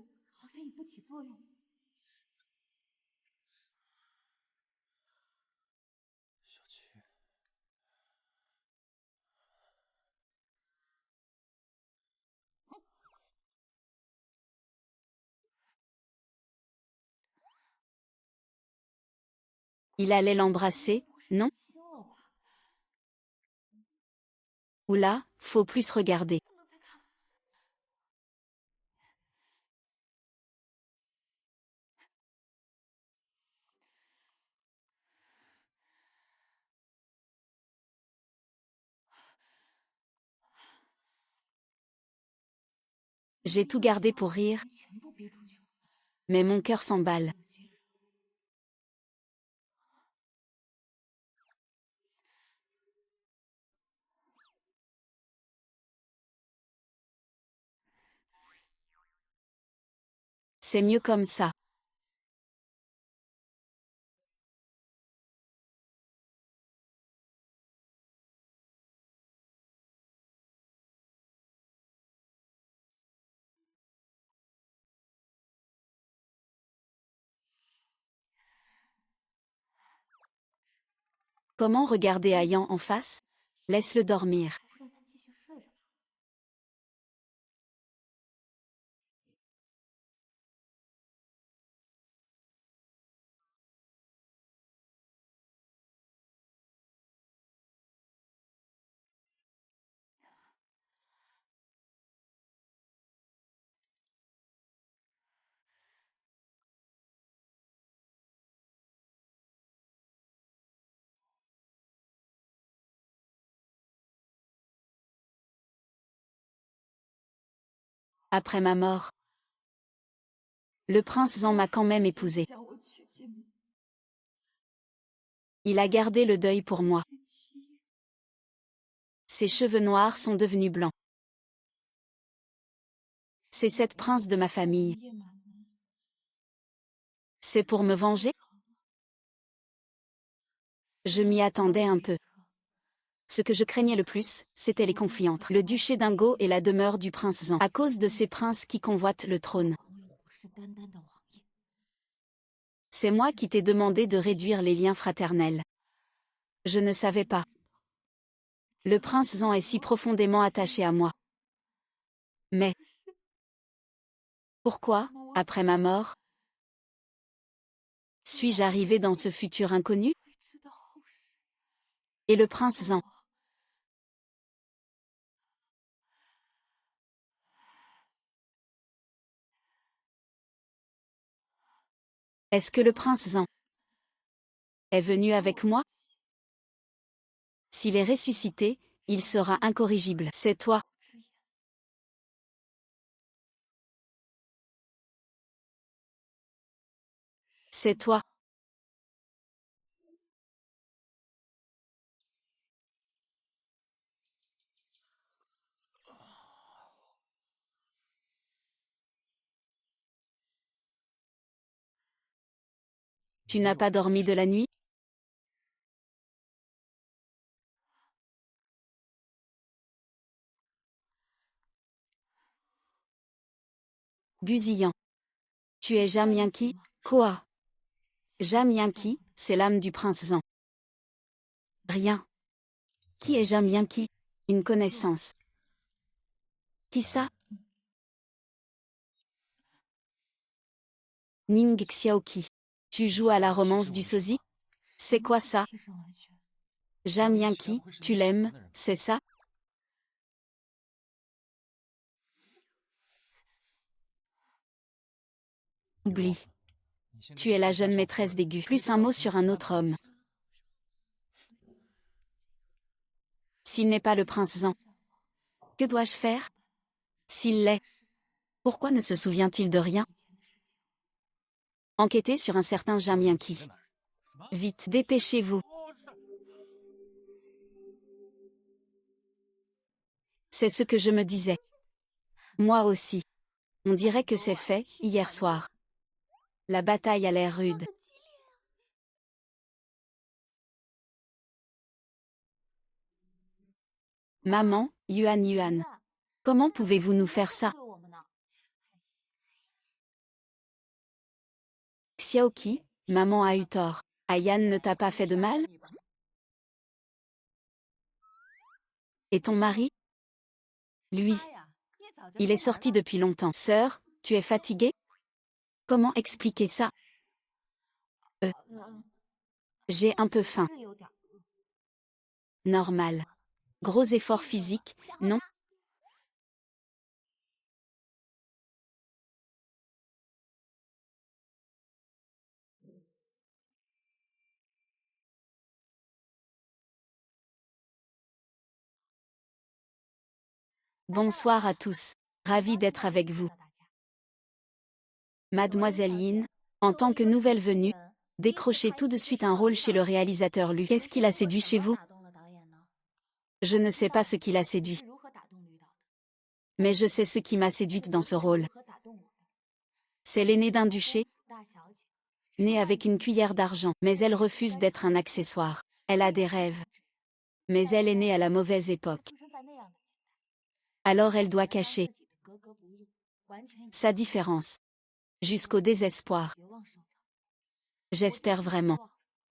Il allait l'embrasser, non? Oula, faut plus regarder. J'ai tout gardé pour rire. Mais mon cœur s'emballe. C'est mieux comme ça. Comment regarder Ayan en face? Laisse-le dormir. Après ma mort, le prince Zan m'a quand même épousée. Il a gardé le deuil pour moi. Ses cheveux noirs sont devenus blancs. C'est cette prince de ma famille. C'est pour me venger? Je m'y attendais un peu. Ce que je craignais le plus, c'était les conflits entre le duché d'Ingo et la demeure du prince Zan, à cause de ces princes qui convoitent le trône. C'est moi qui t'ai demandé de réduire les liens fraternels. Je ne savais pas. Le prince Zan est si profondément attaché à moi. Mais pourquoi, après ma mort, suis-je arrivé dans ce futur inconnu? Et le prince Zan? Est-ce que le prince Zan est venu avec moi? S'il est ressuscité, il sera incorrigible. C'est toi. C'est toi. Tu n'as pas dormi de la nuit? Busillant. Tu es Jamyanki? Quoi? Jamyanki, c'est l'âme du prince Zan. Rien. Qui est Jamyanki? Une connaissance. Qui ça? Ning Xiaoqi. Tu joues à la romance du sosie? C'est quoi ça? Jamyanki, tu l'aimes, c'est ça? Oublie. Tu es la jeune maîtresse d'aigu. Plus un mot sur un autre homme. S'il n'est pas le prince Zan, que dois-je faire? S'il l'est, pourquoi ne se souvient-il de rien? Enquêtez sur un certain Jamyanki. Vite, dépêchez-vous. C'est ce que je me disais. Moi aussi. On dirait que c'est fait, hier soir. La bataille a l'air rude. Maman, Yuan Yuan. Comment pouvez-vous nous faire ça? Xiaoqi, maman a eu tort. Ayan ne t'a pas fait de mal? Et ton mari? Lui. Il est sorti depuis longtemps. Sœur, tu es fatiguée? Comment expliquer ça? J'ai un peu faim. Normal. Gros effort physique, non? Bonsoir à tous. Ravi d'être avec vous. Mademoiselle Yin, en tant que nouvelle venue, décrochez tout de suite un rôle chez le réalisateur Lu. Qu'est-ce qui l'a séduit chez vous? Je ne sais pas ce qui l'a séduit. Mais je sais ce qui m'a séduite dans ce rôle. C'est l'aînée d'un duché, née avec une cuillère d'argent, mais elle refuse d'être un accessoire. Elle a des rêves. Mais elle est née à la mauvaise époque. Alors elle doit cacher sa différence. Jusqu'au désespoir. J'espère vraiment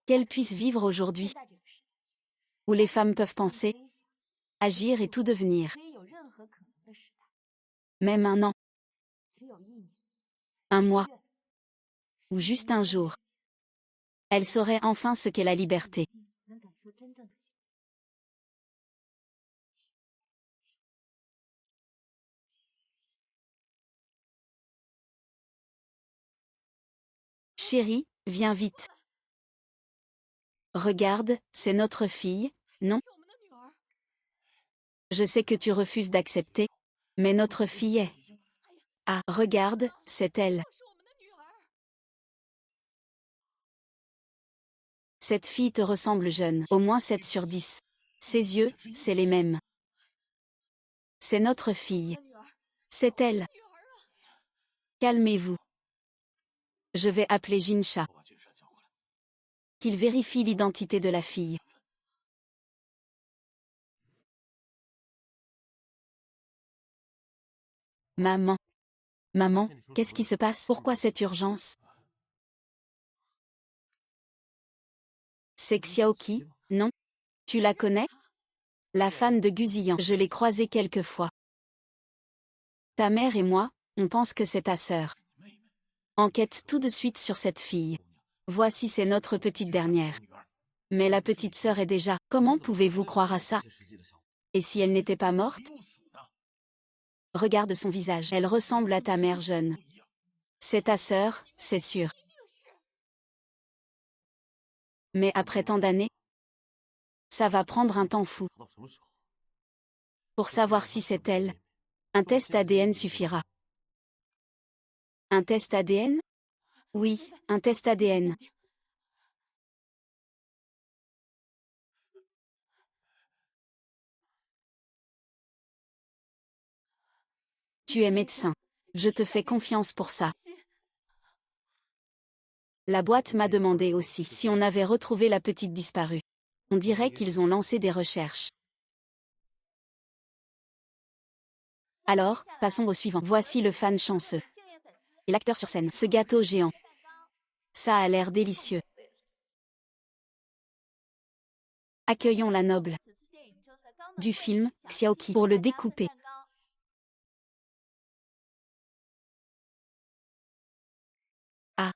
qu'elle puisse vivre aujourd'hui, où les femmes peuvent penser, agir et tout devenir. Même un an, un mois, ou juste un jour. Elle saurait enfin ce qu'est la liberté. Chérie, viens vite. Regarde, c'est notre fille, non? Je sais que tu refuses d'accepter, mais notre fille est. Ah, regarde, c'est elle. Cette fille te ressemble jeune, au moins 7 sur 10. Ses yeux, c'est les mêmes. C'est notre fille. C'est elle. Calmez-vous. Je vais appeler Jinsha. Qu'il vérifie l'identité de la fille. Maman. Maman, qu'est-ce qui se passe? Pourquoi cette urgence? C'est Xiaoqi, non? Tu la connais? La femme de Guzillan. Je l'ai croisée quelques fois. Ta mère et moi, on pense que c'est ta sœur. Enquête tout de suite sur cette fille. Voici c'est notre petite dernière. Mais la petite sœur est déjà. Comment pouvez-vous croire à ça? Et si elle n'était pas morte? Regarde son visage. Elle ressemble à ta mère jeune. C'est ta sœur, c'est sûr. Mais après tant d'années, ça va prendre un temps fou. Pour savoir si c'est elle, un test ADN suffira. Un test ADN? Oui, un test ADN. Tu es médecin. Je te fais confiance pour ça. La boîte m'a demandé aussi si on avait retrouvé la petite disparue. On dirait qu'ils ont lancé des recherches. Alors, passons au suivant. Voici le fan chanceux. Et l'acteur sur scène. Ce gâteau géant. Ça a l'air délicieux. Accueillons la noble du film, Xiaoqi, pour le découper. Ah.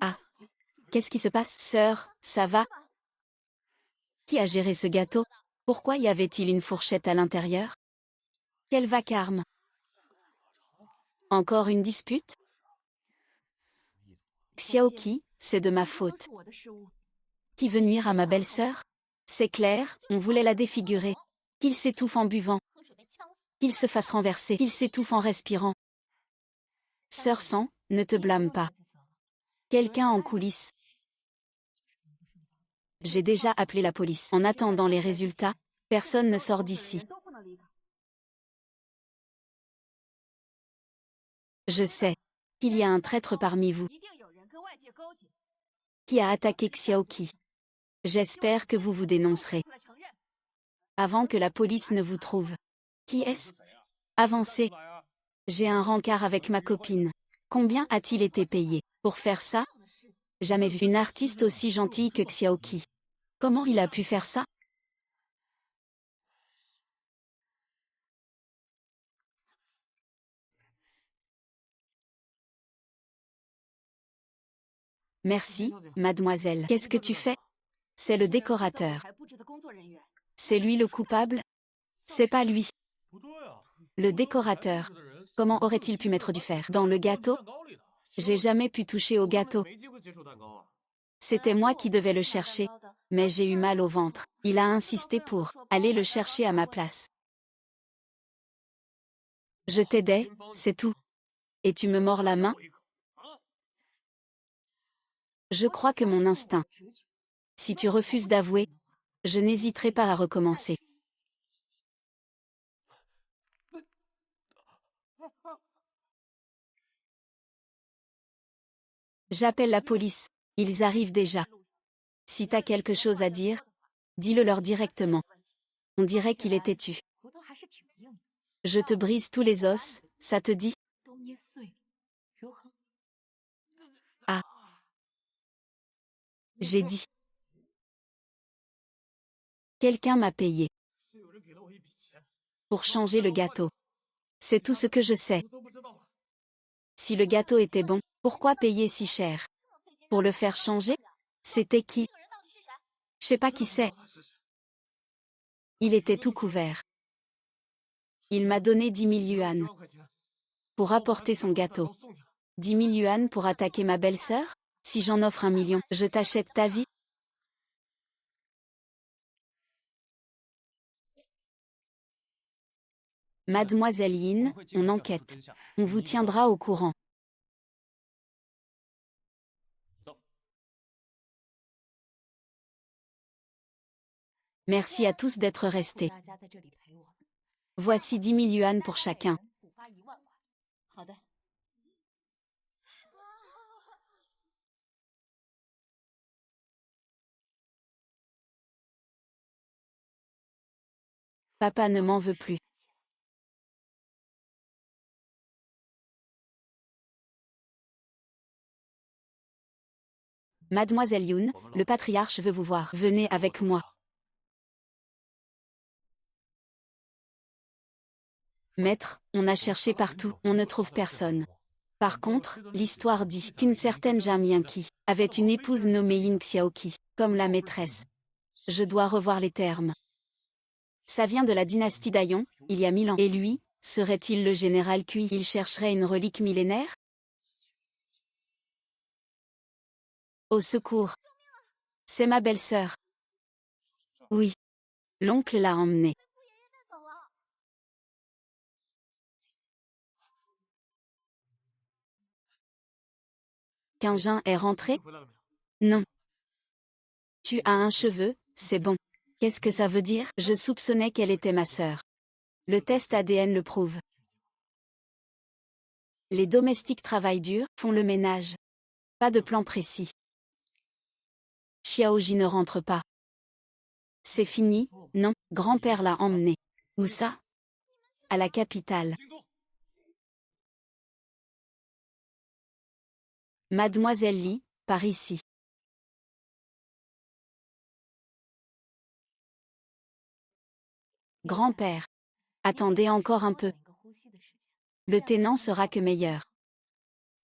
Ah. Qu'est-ce qui se passe? Sœur, ça va? Qui a géré ce gâteau? Pourquoi y avait-il une fourchette à l'intérieur? Quel vacarme! Encore une dispute? Xiaoqi, c'est de ma faute. Qui veut nuire à ma belle-sœur? C'est clair, on voulait la défigurer. Qu'il s'étouffe en buvant. Qu'il se fasse renverser. Qu'il s'étouffe en respirant. Sœur Sang, ne te blâme pas. Quelqu'un en coulisses. J'ai déjà appelé la police. En attendant les résultats, personne ne sort d'ici. Je sais qu'il y a un traître parmi vous. Qui a attaqué Xiaoqi? J'espère que vous vous dénoncerez. Avant que la police ne vous trouve. Qui est-ce? Avancez. J'ai un rencard avec ma copine. Combien a-t-il été payé pour faire ça? Jamais vu une artiste aussi gentille que Xiaoqi. Comment il a pu faire ça? Merci, mademoiselle. Qu'est-ce que tu fais? C'est le décorateur. C'est lui le coupable? C'est pas lui. Le décorateur. Comment aurait-il pu mettre du fer dans le gâteau? J'ai jamais pu toucher au gâteau. C'était moi qui devais le chercher. Mais j'ai eu mal au ventre. Il a insisté pour aller le chercher à ma place. Je t'aidais, c'est tout. Et tu me mords la main? Je crois que mon instinct. Si tu refuses d'avouer, je n'hésiterai pas à recommencer. J'appelle la police. Ils arrivent déjà. Si t'as quelque chose à dire, dis-le leur directement. On dirait qu'il est têtu. Je te brise tous les os, ça te dit? Ah. J'ai dit. Quelqu'un m'a payé. Pour changer le gâteau. C'est tout ce que je sais. Si le gâteau était bon, pourquoi payer si cher? Pour le faire changer? C'était qui? Je sais pas qui c'est. Il était tout couvert. Il m'a donné 10 000 yuans. Pour apporter son gâteau. 10 000 yuans pour attaquer ma belle-sœur? Si j'en offre 1 million, je t'achète ta vie? Mademoiselle Yin, on enquête. On vous tiendra au courant. Merci à tous d'être restés. Voici 10 000 yuans pour chacun. Papa ne m'en veut plus. Mademoiselle Yoon, le patriarche veut vous voir. Venez avec moi. Maître, on a cherché partout, on ne trouve personne. Par contre, l'histoire dit qu'une certaine Jang Yanqi avait une épouse nommée Yin Xiaoqi, comme la maîtresse. Je dois revoir les termes. Ça vient de la dynastie d'Ayon, il y a 1000 ans. Et lui, serait-il le général Cui? Il chercherait une relique millénaire? Au secours! C'est ma belle-sœur. Oui. L'oncle l'a emmenée. Quinjin est rentré? Non. Tu as un cheveu, c'est bon. Qu'est-ce que ça veut dire? Je soupçonnais qu'elle était ma sœur. Le test ADN le prouve. Les domestiques travaillent dur, font le ménage. Pas de plan précis. Xiaoji ne rentre pas. C'est fini, non, grand-père l'a emmené. Où ça? À la capitale. Mademoiselle Li, par ici. Grand-père. Attendez encore un peu. Le thé n'en sera que meilleur.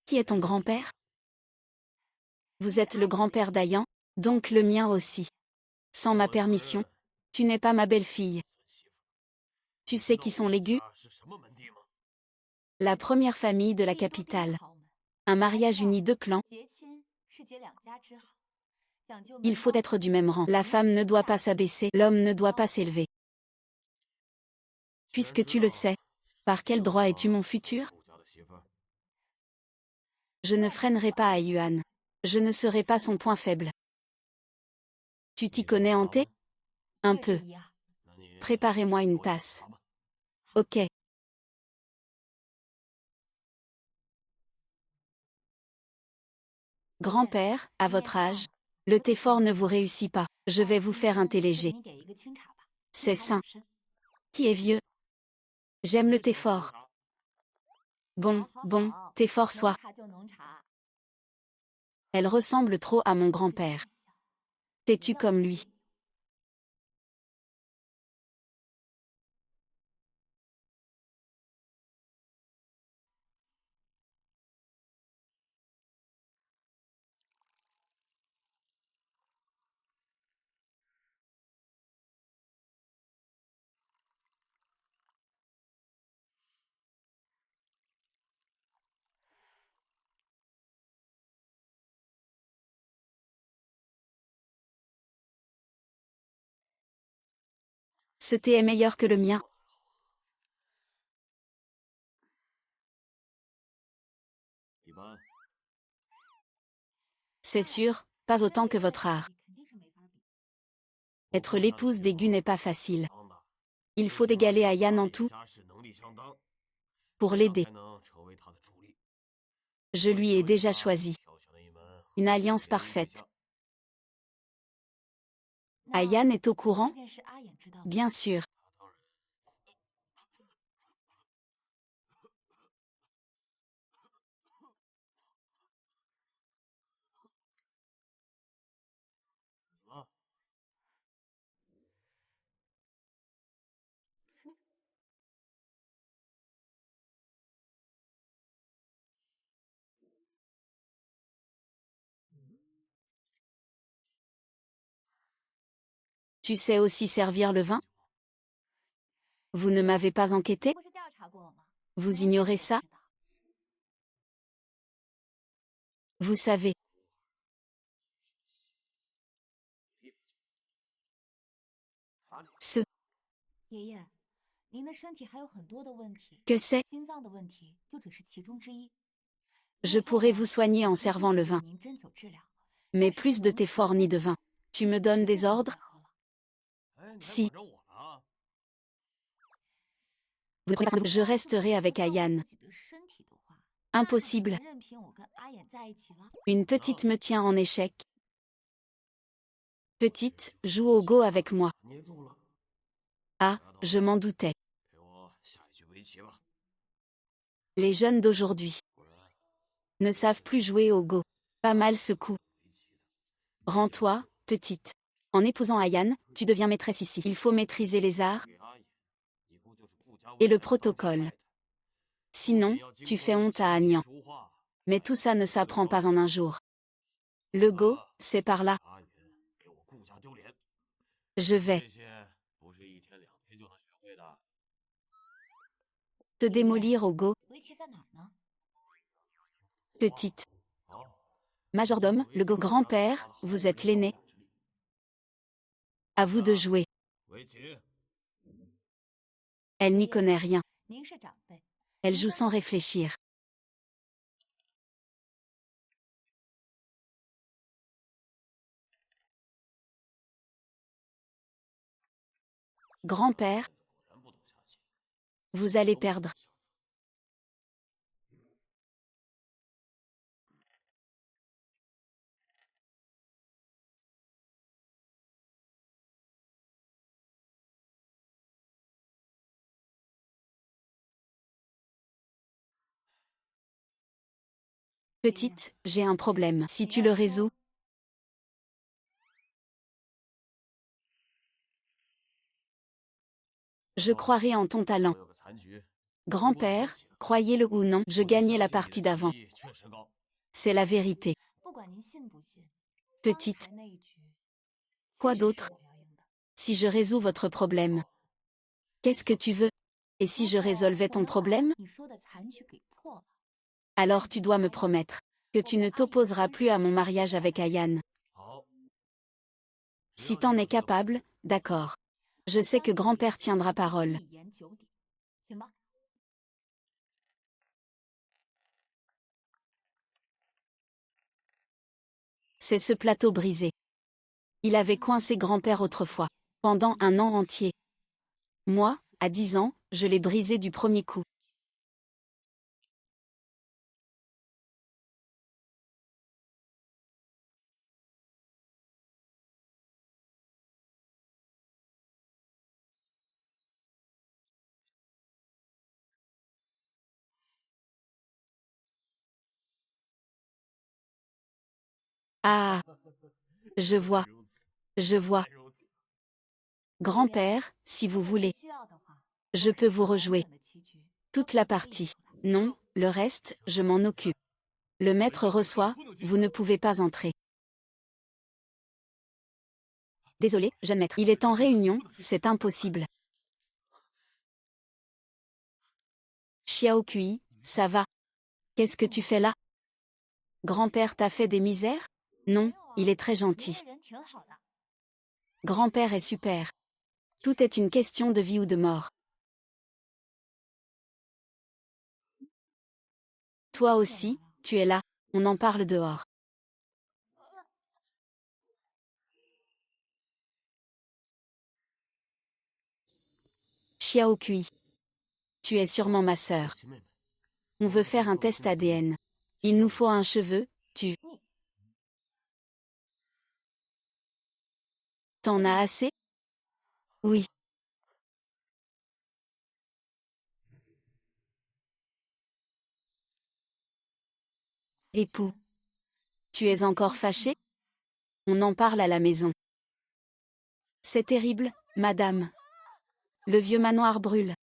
Qui est ton grand-père? Vous êtes le grand-père d'Ayan, donc le mien aussi. Sans ma permission, tu n'es pas ma belle-fille. Tu sais qui sont les Gu? La première famille de la capitale. Un mariage uni deux clans. Il faut être du même rang. La femme ne doit pas s'abaisser, l'homme ne doit pas s'élever. Puisque tu le sais, par quel droit es-tu mon futur? Je ne freinerai pas à Yuan. Je ne serai pas son point faible. Tu t'y connais en thé? Un peu. Préparez-moi une tasse. Ok. Grand-père, à votre âge, le thé fort ne vous réussit pas. Je vais vous faire un thé léger. C'est sain. Qui est vieux? J'aime le thé fort. Bon, thé fort soit. Elle ressemble trop à mon grand-père. T'es-tu comme lui? Ce thé est meilleur que le mien. C'est sûr, pas autant que votre art. Être l'épouse d'Egu n'est pas facile. Il faut d'égaler Ayan en tout pour l'aider. Je lui ai déjà choisi. Une alliance parfaite. Ayan est au courant? Bien sûr. Tu sais aussi servir le vin? Vous ne m'avez pas enquêté? Vous ignorez ça? Vous savez. Ce que c'est, je pourrais vous soigner en servant le vin. Mais plus de thé fort ni de vin. Tu me donnes des ordres? Si. Je resterai avec Ayan. Impossible. Une petite me tient en échec. Petite, joue au go avec moi. Ah, je m'en doutais. Les jeunes d'aujourd'hui ne savent plus jouer au go. Pas mal ce coup. Rends-toi, petite. En épousant Ayan, tu deviens maîtresse ici. Il faut maîtriser les arts et le protocole. Sinon, tu fais honte à Agnan. Mais tout ça ne s'apprend pas en un jour. Le go, c'est par là. Je vais te démolir au go. Petite. Majordome, le go. Grand-père, vous êtes l'aîné. À vous de jouer. Elle n'y connaît rien. Elle joue sans réfléchir. Grand-père, vous allez perdre. Petite, j'ai un problème. Si tu le résous, je croirai en ton talent. Grand-père, croyez-le ou non, je gagnais la partie d'avant. C'est la vérité. Petite. Quoi d'autre? Si je résous votre problème. Qu'est-ce que tu veux? Et si je résolvais ton problème? Alors tu dois me promettre que tu ne t'opposeras plus à mon mariage avec Ayan. Si t'en es capable, d'accord. Je sais que grand-père tiendra parole. C'est ce plateau brisé. Il avait coincé grand-père autrefois, pendant un an entier. Moi, à 10 ans, je l'ai brisé du premier coup. Ah, je vois, je vois. Grand-père, si vous voulez, je peux vous rejouer. Toute la partie. Non, le reste, je m'en occupe. Le maître reçoit, vous ne pouvez pas entrer. Désolé, jeune maître. Il est en réunion, c'est impossible. Xiao Kui, ça va. Qu'est-ce que tu fais là? Grand-père t'a fait des misères? Non, il est très gentil. Grand-père est super. Tout est une question de vie ou de mort. Toi aussi, tu es là, on en parle dehors. Xiao Kui. Tu es sûrement ma sœur. On veut faire un test ADN. Il nous faut un cheveu, tu. T'en as assez? Oui. Époux. Tu es encore fâché? On en parle à la maison. C'est terrible, madame. Le vieux manoir brûle.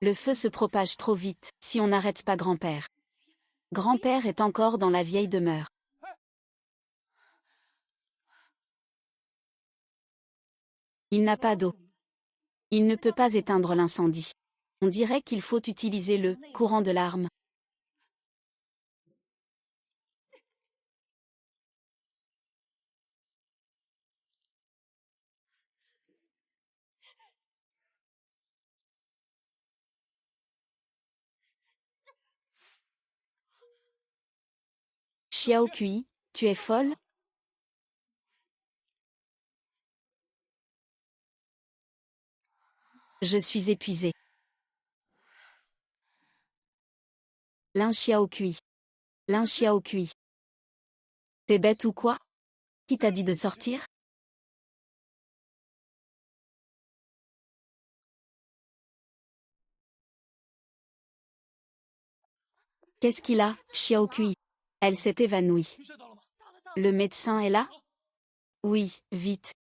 Le feu se propage trop vite, si on n'arrête pas grand-père. Grand-père est encore dans la vieille demeure. Il n'a pas d'eau. Il ne peut pas éteindre l'incendie. On dirait qu'il faut utiliser le courant de l'arme. Xiao Kui, tu es folle? Je suis épuisée. Lin Xiao Kui. Lin Xiao Kui. T'es bête ou quoi? Qui t'a dit de sortir? Qu'est-ce qu'il a, Xiao Kui? Elle s'est évanouie. Le médecin est là? Oui, vite.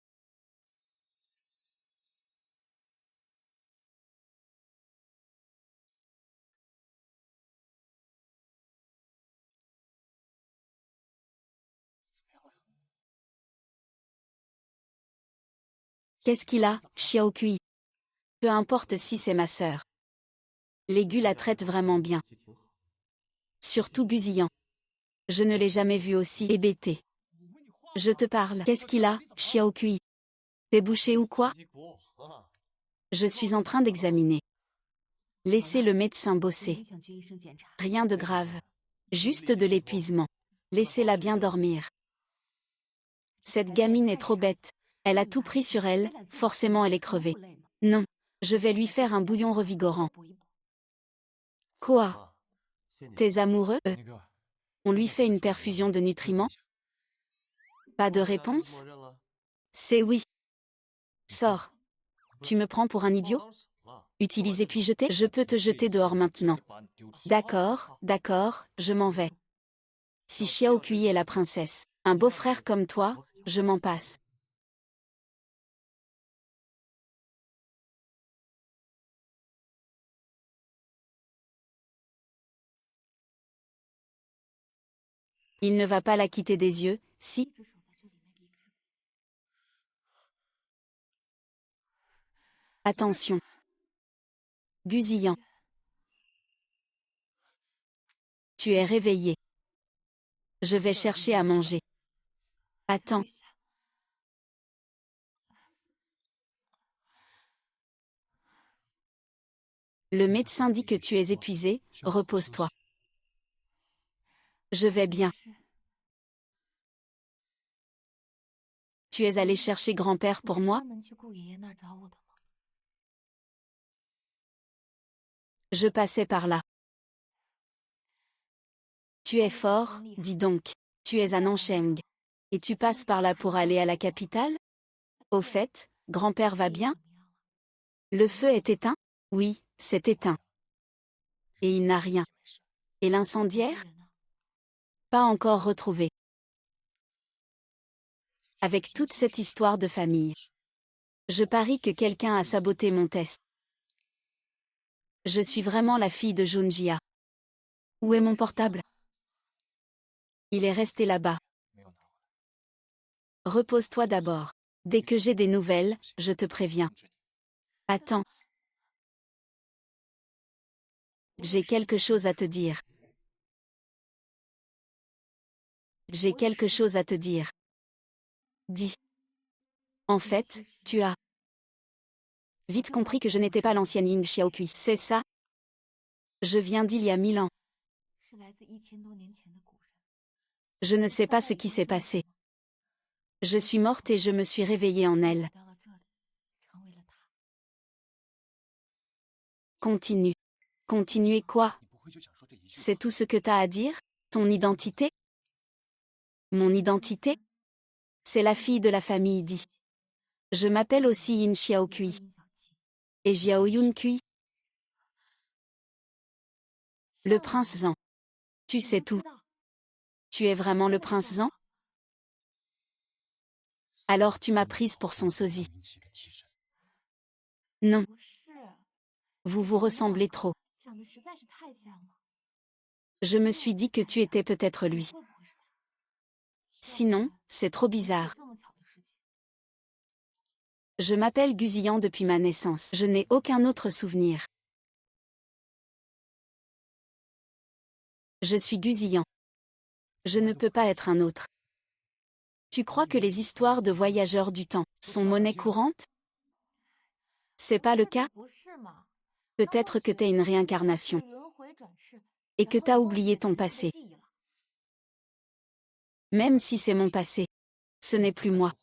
Qu'est-ce qu'il a, Xiao Kui? Peu importe si c'est ma sœur. L'aigu la traite vraiment bien. Surtout Guzillan. Je ne l'ai jamais vu aussi hébété. Je te parle. Qu'est-ce qu'il a, Xiao Kui? T'es bouché ou quoi? Je suis en train d'examiner. Laissez le médecin bosser. Rien de grave. Juste de l'épuisement. Laissez-la bien dormir. Cette gamine est trop bête. Elle a tout pris sur elle, forcément elle est crevée. Non. Je vais lui faire un bouillon revigorant. Quoi? T'es amoureux? On lui fait une perfusion de nutriments? Pas de réponse? C'est oui. Sors. Tu me prends pour un idiot? Utiliser puis jeter? Je peux te jeter dehors maintenant. D'accord, d'accord, je m'en vais. Si Xiao Kui est la princesse, un beau-frère comme toi, je m'en passe. Il ne va pas la quitter des yeux, si? Attention. Guzillan. Tu es réveillé. Je vais chercher à manger. Attends. Le médecin dit que tu es épuisé, repose-toi. Je vais bien. Tu es allé chercher grand-père pour moi? Je passais par là. Tu es fort, dis donc. Tu es à Nancheng. Et tu passes par là pour aller à la capitale? Au fait, grand-père va bien? Le feu est éteint? Oui, c'est éteint. Et il n'a rien. Et l'incendiaire? Pas encore retrouvé. Avec toute cette histoire de famille. Je parie que quelqu'un a saboté mon test. Je suis vraiment la fille de Junjia. Où est mon portable? Il est resté là-bas. Repose-toi d'abord. Dès que j'ai des nouvelles, je te préviens. Attends. J'ai quelque chose à te dire. J'ai quelque chose à te dire. Dis. En fait, tu as vite compris que je n'étais pas l'ancienne Ying Xiaokui. C'est ça? Je viens d'il y a 1000 ans. Je ne sais pas ce qui s'est passé. Je suis morte et je me suis réveillée en elle. Continue. Continuer quoi? C'est tout ce que t'as à dire? Ton identité? Mon identité? C'est la fille de la famille Di. Je m'appelle aussi Yin Xiaokui. Et Jiao Kui. Le prince Zhang. Tu sais tout. Tu es vraiment le prince Zhang? Alors tu m'as prise pour son sosie. Non. Vous vous ressemblez trop. Je me suis dit que tu étais peut-être lui. Sinon, c'est trop bizarre. Je m'appelle Guzillan depuis ma naissance. Je n'ai aucun autre souvenir. Je suis Guzillan. Je ne peux pas être un autre. Tu crois que les histoires de voyageurs du temps sont monnaie courante? C'est pas le cas? Peut-être que t'es une réincarnation. Et que t'as oublié ton passé. Même si c'est mon passé, ce n'est plus moi.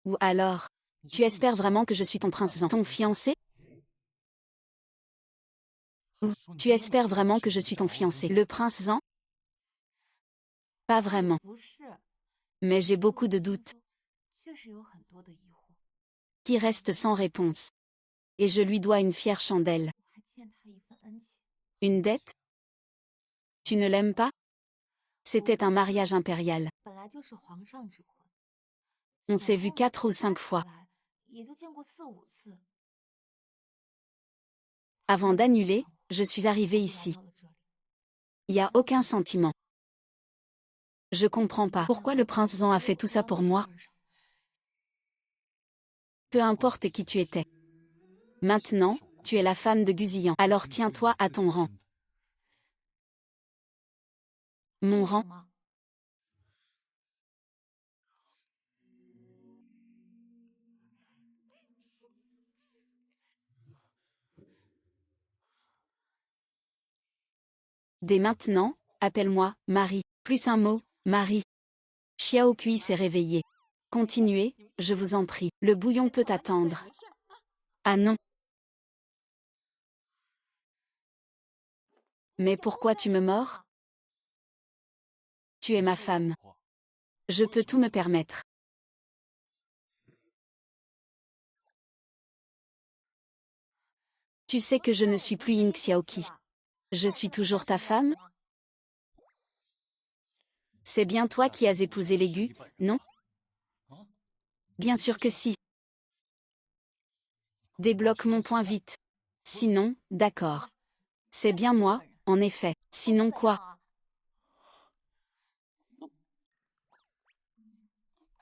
Ou alors, tu espères vraiment que je suis ton prince Zhang, ton fiancé? Ou tu espères vraiment que je suis ton fiancé, le prince Zhang? Pas vraiment. Mais j'ai beaucoup de doutes qui restent sans réponse. Et je lui dois une fière chandelle. Une dette? Tu ne l'aimes pas? C'était un mariage impérial. On s'est vu 4 ou 5 fois. Avant d'annuler, je suis arrivée ici. Il n'y a aucun sentiment. Je comprends pas pourquoi le prince Zhang a fait tout ça pour moi. Peu importe qui tu étais. Maintenant, tu es la femme de Guzillan. Alors tiens-toi à ton rang. Mon rang? Dès maintenant, appelle-moi Marie. Plus un mot, Marie. Xiaokui s'est réveillé. Continuez, je vous en prie. Le bouillon peut attendre. Ah non. Mais pourquoi tu me mords? Tu es ma femme. Je peux tout me permettre. Tu sais que je ne suis plus Yin Xiaoqi. Je suis toujours ta femme? C'est bien toi qui as épousé l'aigu, non? Bien sûr que si. Débloque mon point vite. Sinon, d'accord. C'est bien moi, en effet. Sinon quoi?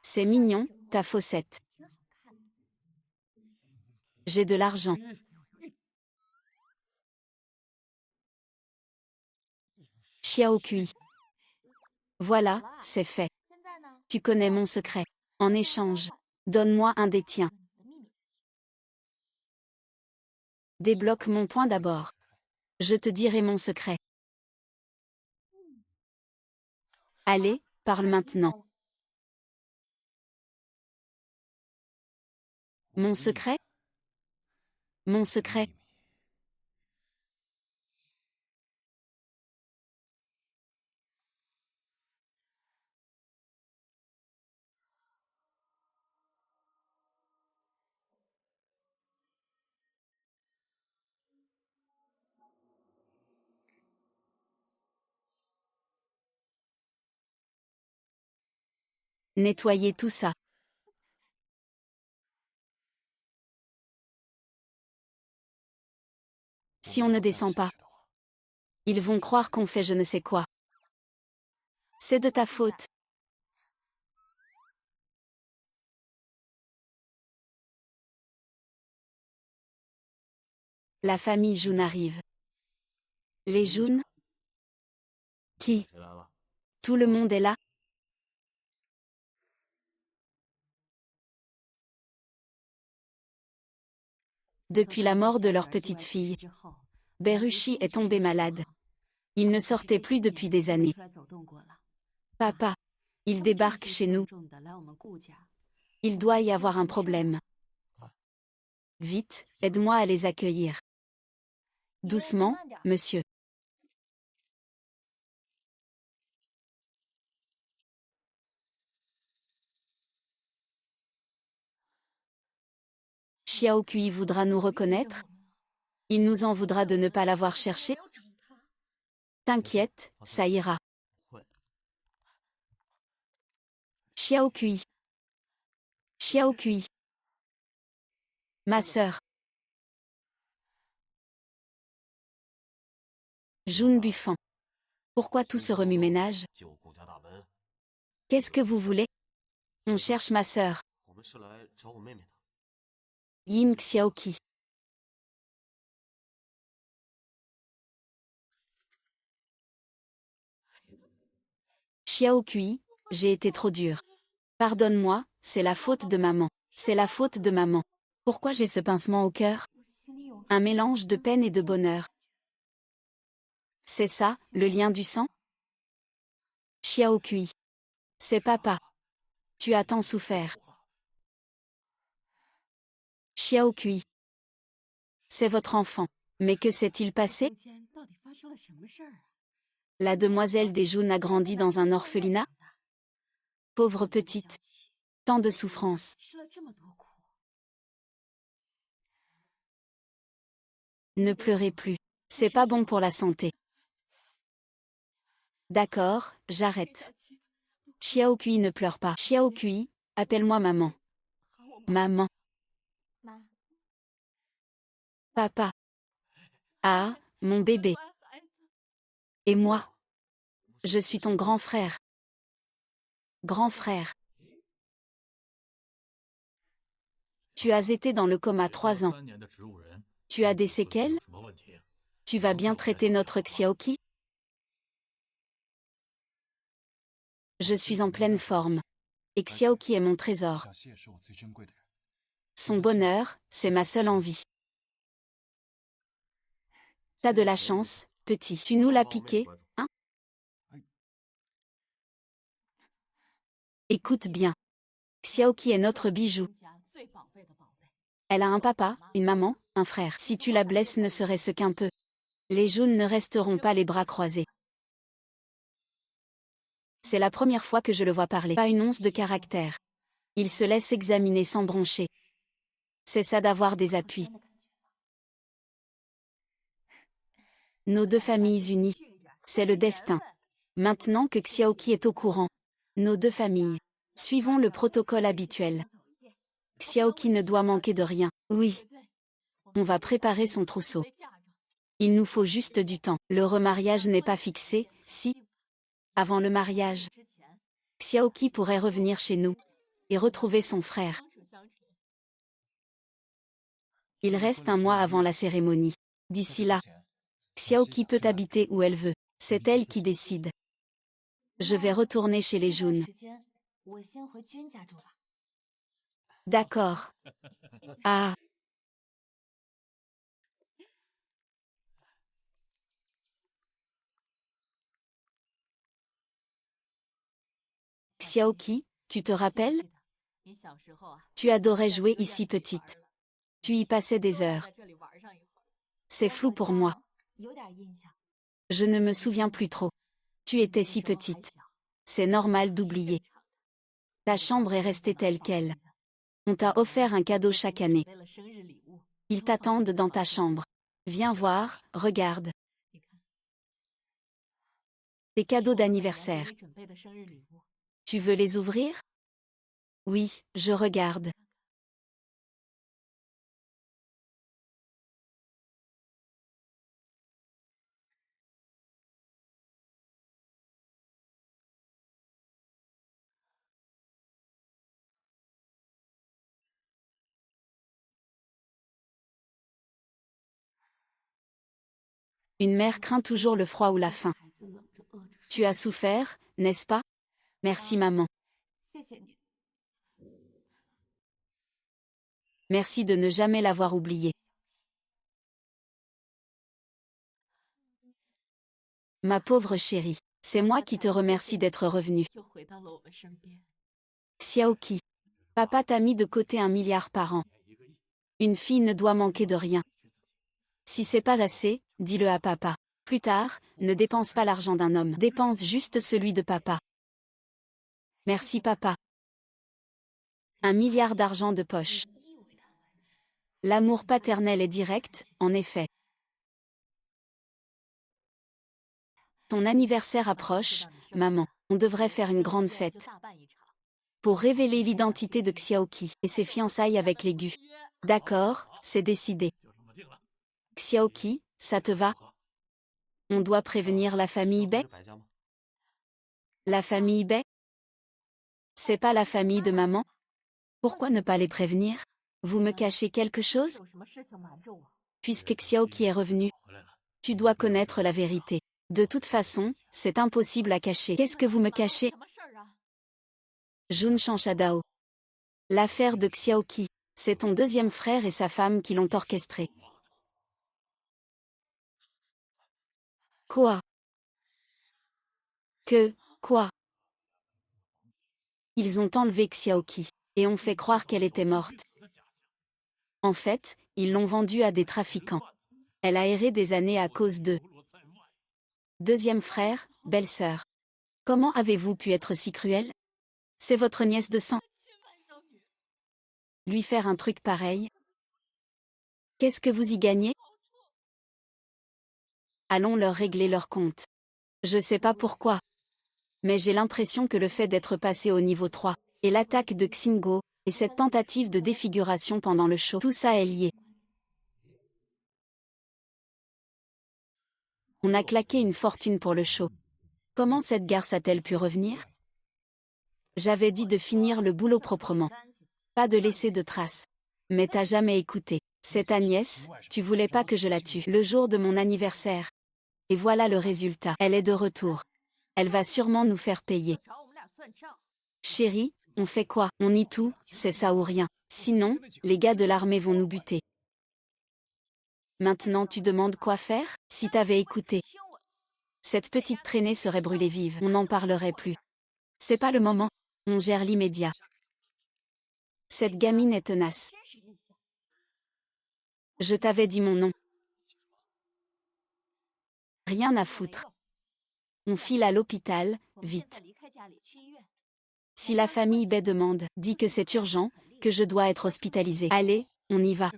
C'est mignon, ta faussette. J'ai de l'argent. Xiaokui. Voilà, c'est fait. Tu connais mon secret. En échange, donne-moi un des tiens. Débloque mon point d'abord. Je te dirai mon secret. Allez, parle maintenant. Mon secret? Mon secret. Nettoyer tout ça. Si on ne descend pas, ils vont croire qu'on fait je ne sais quoi. C'est de ta faute. La famille Jun arrive. Les Jun? Qui? Tout le monde est là? Depuis la mort de leur petite fille, Berushi est tombé malade. Il ne sortait plus depuis des années. Papa, il débarque chez nous. Il doit y avoir un problème. Vite, aide-moi à les accueillir. Doucement, monsieur. Xiao Kui voudra nous reconnaître? Il nous en voudra de ne pas l'avoir cherché? T'inquiète, ça ira. Xiao Kui. Xiao Kui. Ma sœur. Jun Buffon. Pourquoi tout ce remue-ménage? Qu'est-ce que vous voulez? On cherche ma sœur. Yin Xiaoqi. Xiao Kui, j'ai été trop dur. Pardonne-moi, c'est la faute de maman. C'est la faute de maman. Pourquoi j'ai ce pincement au cœur? Un mélange de peine et de bonheur. C'est ça, le lien du sang? Xiao Kui. C'est papa. Tu as tant souffert. Xiao Kui. C'est votre enfant. Mais que s'est-il passé? La demoiselle des Jun a grandi dans un orphelinat? Pauvre petite. Tant de souffrance. Ne pleurez plus. C'est pas bon pour la santé. D'accord, j'arrête. Xiao Kui ne pleure pas. Xiao Kui, appelle-moi maman. Maman. Papa. Ah, mon bébé. Et moi? Je suis ton grand frère. Grand frère. Tu as été dans le coma 3 ans. Tu as des séquelles? Tu vas bien traiter notre Xiaoqi? Je suis en pleine forme. Et Xiaoqi est mon trésor. Son bonheur, c'est ma seule envie. T'as de la chance, petit. Tu nous l'as piqué, hein? Écoute bien. Xiaoqi est notre bijou. Elle a un papa, une maman, un frère. Si tu la blesses ne serait-ce qu'un peu. Les Jun ne resteront pas les bras croisés. C'est la première fois que je le vois parler. Pas une once de caractère. Il se laisse examiner sans broncher. C'est ça d'avoir des appuis. Nos deux familles unies. C'est le destin. Maintenant que Xiaoqi est au courant. Nos deux familles. Suivons le protocole habituel. Xiaoqi ne doit manquer de rien. Oui. On va préparer son trousseau. Il nous faut juste du temps. Le remariage n'est pas fixé, si. Avant le mariage, Xiaoqi pourrait revenir chez nous et retrouver son frère. Il reste un mois avant la cérémonie. D'ici là, Xiaoqi peut habiter où elle veut. C'est elle qui décide. Je vais retourner chez les Jun. D'accord. Ah. Xiaoqi, tu te rappelles? Tu adorais jouer ici petite. Tu y passais des heures. C'est flou pour moi. Je ne me souviens plus trop. Tu étais si petite. C'est normal d'oublier. Ta chambre est restée telle qu'elle. On t'a offert un cadeau chaque année. Ils t'attendent dans ta chambre. Viens voir, regarde. Tes cadeaux d'anniversaire. Tu veux les ouvrir? Oui, je regarde. Une mère craint toujours le froid ou la faim. Tu as souffert, n'est-ce pas? Merci maman. Merci de ne jamais l'avoir oublié. Ma pauvre chérie, c'est moi qui te remercie d'être revenue. Xiaoqi. Papa t'a mis de côté 1 milliard par an. Une fille ne doit manquer de rien. Si c'est pas assez, dis-le à papa. Plus tard, ne dépense pas l'argent d'un homme, dépense juste celui de papa. Merci papa. 1 milliard d'argent de poche. L'amour paternel est direct, en effet. Ton anniversaire approche, maman. On devrait faire une grande fête. Pour révéler l'identité de Xiaoqi et ses fiançailles avec les Gu. D'accord, c'est décidé. Xiaoqi, ça te va? On doit prévenir la famille Bei? La famille Bei? C'est pas la famille de maman? Pourquoi ne pas les prévenir? Vous me cachez quelque chose? Puisque Xiaoqi est revenu, tu dois connaître la vérité. De toute façon, c'est impossible à cacher. Qu'est-ce que vous me cachez? Jun Chanchadao. L'affaire de Xiaoqi, c'est ton deuxième frère et sa femme qui l'ont orchestrée. Quoi? Quoi? Ils ont enlevé Xiaoqi, et ont fait croire qu'elle était morte. En fait, ils l'ont vendue à des trafiquants. Elle a erré des années à cause d'eux. Deuxième frère, belle-sœur. Comment avez-vous pu être si cruel? C'est votre nièce de sang. Lui faire un truc pareil? Qu'est-ce que vous y gagnez? Allons leur régler leur compte. Je sais pas pourquoi. Mais j'ai l'impression que le fait d'être passé au niveau 3, et l'attaque de Xingo, et cette tentative de défiguration pendant le show, tout ça est lié. On a claqué une fortune pour le show. Comment cette garce a-t-elle pu revenir? J'avais dit de finir le boulot proprement. Pas de laisser de traces. Mais t'as jamais écouté. C'est ta nièce, tu voulais pas que je la tue. Le jour de mon anniversaire. Et voilà le résultat. Elle est de retour. Elle va sûrement nous faire payer. Chérie, on fait quoi? On nie tout, c'est ça ou rien. Sinon, les gars de l'armée vont nous buter. Maintenant tu demandes quoi faire? Si t'avais écouté. Cette petite traînée serait brûlée vive. On n'en parlerait plus. C'est pas le moment. On gère l'immédiat. Cette gamine est tenace. Je t'avais dit mon nom. Rien à foutre. On file à l'hôpital, vite. Si la famille Bei demande, dis que c'est urgent, que je dois être hospitalisée. Allez, on y va.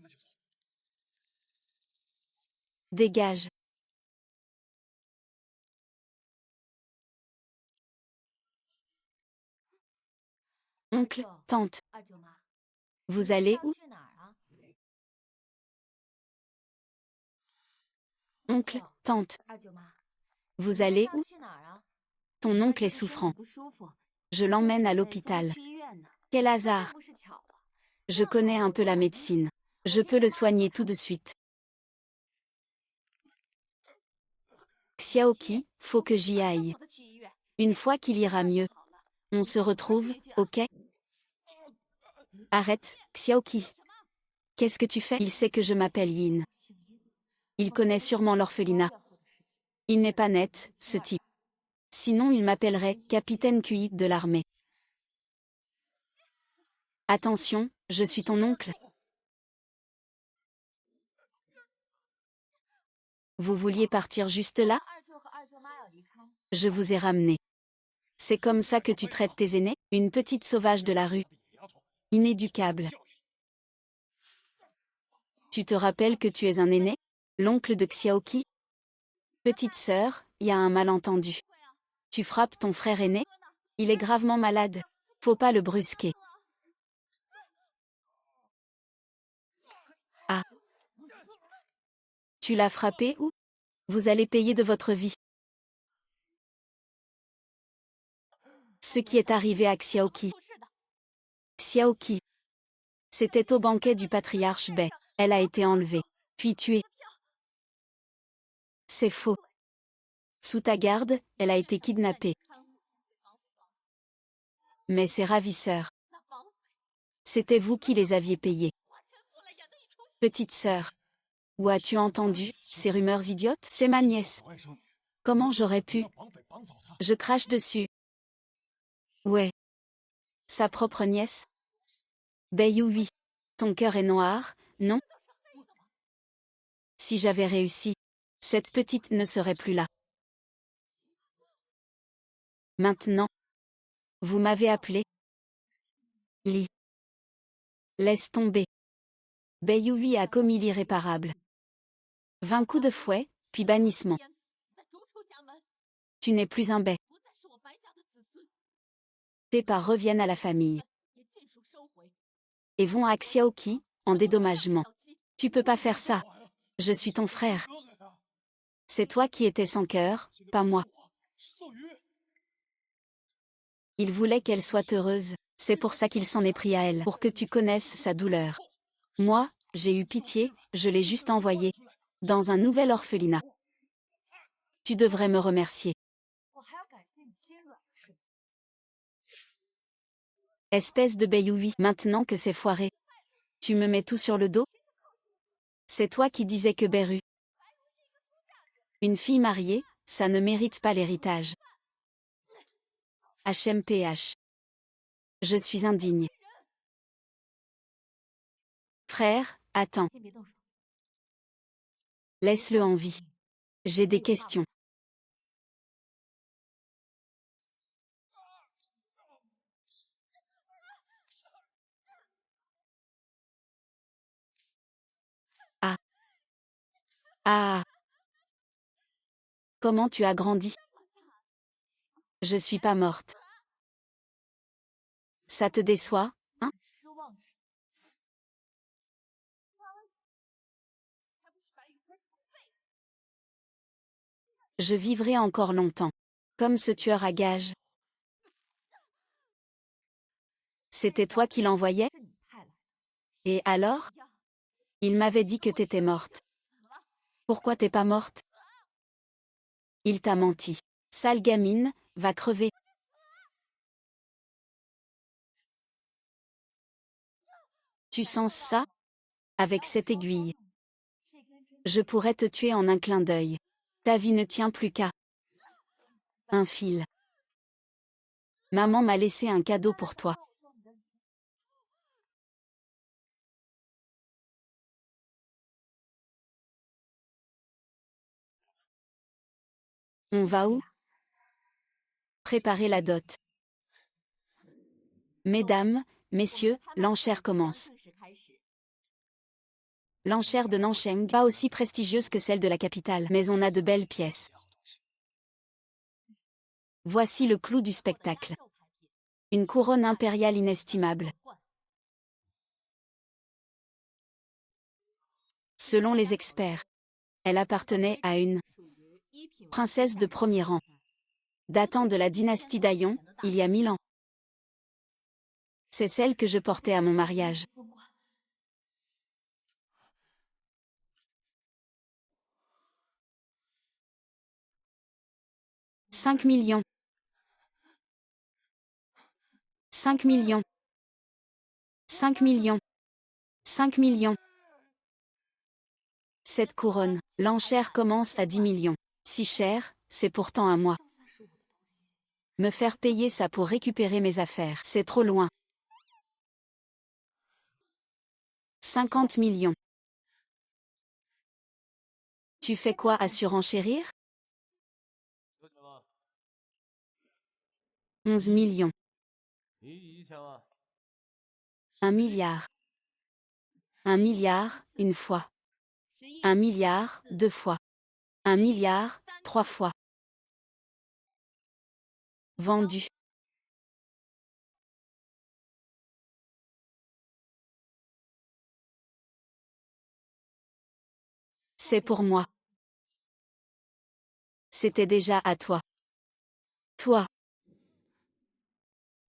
Dégage. Oncle, tante. Vous allez où? Oncle, tante. Vous allez où? Ton oncle est souffrant. Je l'emmène à l'hôpital. Quel hasard. Je connais un peu la médecine. Je peux le soigner tout de suite. Xiaoqi, faut que j'y aille. Une fois qu'il ira mieux. On se retrouve, ok? Arrête, Xiaoqi. Qu'est-ce que tu fais? Il sait que je m'appelle Yin. Il connaît sûrement l'orphelinat. Il n'est pas net, ce type. Sinon il m'appellerait Capitaine QI de l'armée. Attention, je suis ton oncle. Vous vouliez partir juste là? Je vous ai ramené. C'est comme ça que tu traites tes aînés? Une petite sauvage de la rue. Inéducable. Tu te rappelles que tu es un aîné? L'oncle de Xiaoqi? Petite sœur, y a un malentendu. Tu frappes ton frère aîné? Il est gravement malade. Faut pas le brusquer. Ah. Tu l'as frappé ou? Vous allez payer de votre vie. Ce qui est arrivé à Xiaoqi. Xiaoqi. C'était au banquet du patriarche Bei. Elle a été enlevée, puis tuée. C'est faux. Sous ta garde, elle a été kidnappée. Mais ses ravisseurs. C'était vous qui les aviez payés. Petite sœur. Où as-tu entendu ces rumeurs idiotes? C'est ma nièce. Comment j'aurais pu? Je crache dessus. Ouais. Sa propre nièce? Bei oui. Ton cœur est noir, non? Si j'avais réussi. Cette petite ne serait plus là. Maintenant. Vous m'avez appelé. Li. Laisse tomber. Beiyui a commis l'irréparable. 20 coups de fouet, puis bannissement. Tu n'es plus un bai. Tes parts reviennent à la famille. Et vont à Xiaoqi, en dédommagement. Tu peux pas faire ça. Je suis ton frère. C'est toi qui étais sans cœur, pas moi. Il voulait qu'elle soit heureuse, c'est pour ça qu'il s'en est pris à elle, pour que tu connaisses sa douleur. Moi, j'ai eu pitié, je l'ai juste envoyée dans un nouvel orphelinat. Tu devrais me remercier. Espèce de Beiyui, maintenant que c'est foiré. Tu me mets tout sur le dos? C'est toi qui disais que Beru. Une fille mariée, ça ne mérite pas l'héritage. HMPH. Je suis indigne. Frère, attends. Laisse-le en vie. J'ai des questions. Ah. Ah. Comment tu as grandi? Je suis pas morte. Ça te déçoit, hein? Je vivrai encore longtemps. Comme ce tueur à gages. C'était toi qui l'envoyais? Et alors? Il m'avait dit que t'étais morte. Pourquoi t'es pas morte? Il t'a menti. Sale gamine, va crever. Tu sens ça? Avec cette aiguille. Je pourrais te tuer en un clin d'œil. Ta vie ne tient plus qu'à un fil. Maman m'a laissé un cadeau pour toi. On va où? Préparer la dot. Mesdames, messieurs, l'enchère commence. L'enchère de Nancheng, pas aussi prestigieuse que celle de la capitale, mais on a de belles pièces. Voici le clou du spectacle. Une couronne impériale inestimable. Selon les experts, elle appartenait à une princesse de premier rang, datant de la dynastie d'Aïon, il y a 1000 ans. C'est celle que je portais à mon mariage. 5 millions. 5 millions. 5 millions. 5 millions. Cette couronne, l'enchère commence à 10 millions. Si cher, c'est pourtant à moi. Me faire payer ça pour récupérer mes affaires, c'est trop loin. 50 millions. Tu fais quoi à surenchérir? 11 millions. 1 milliard. 1 milliard, une fois. 1 milliard, deux fois. 1 milliard, trois fois. Vendu. C'est pour moi. C'était déjà à toi. Toi.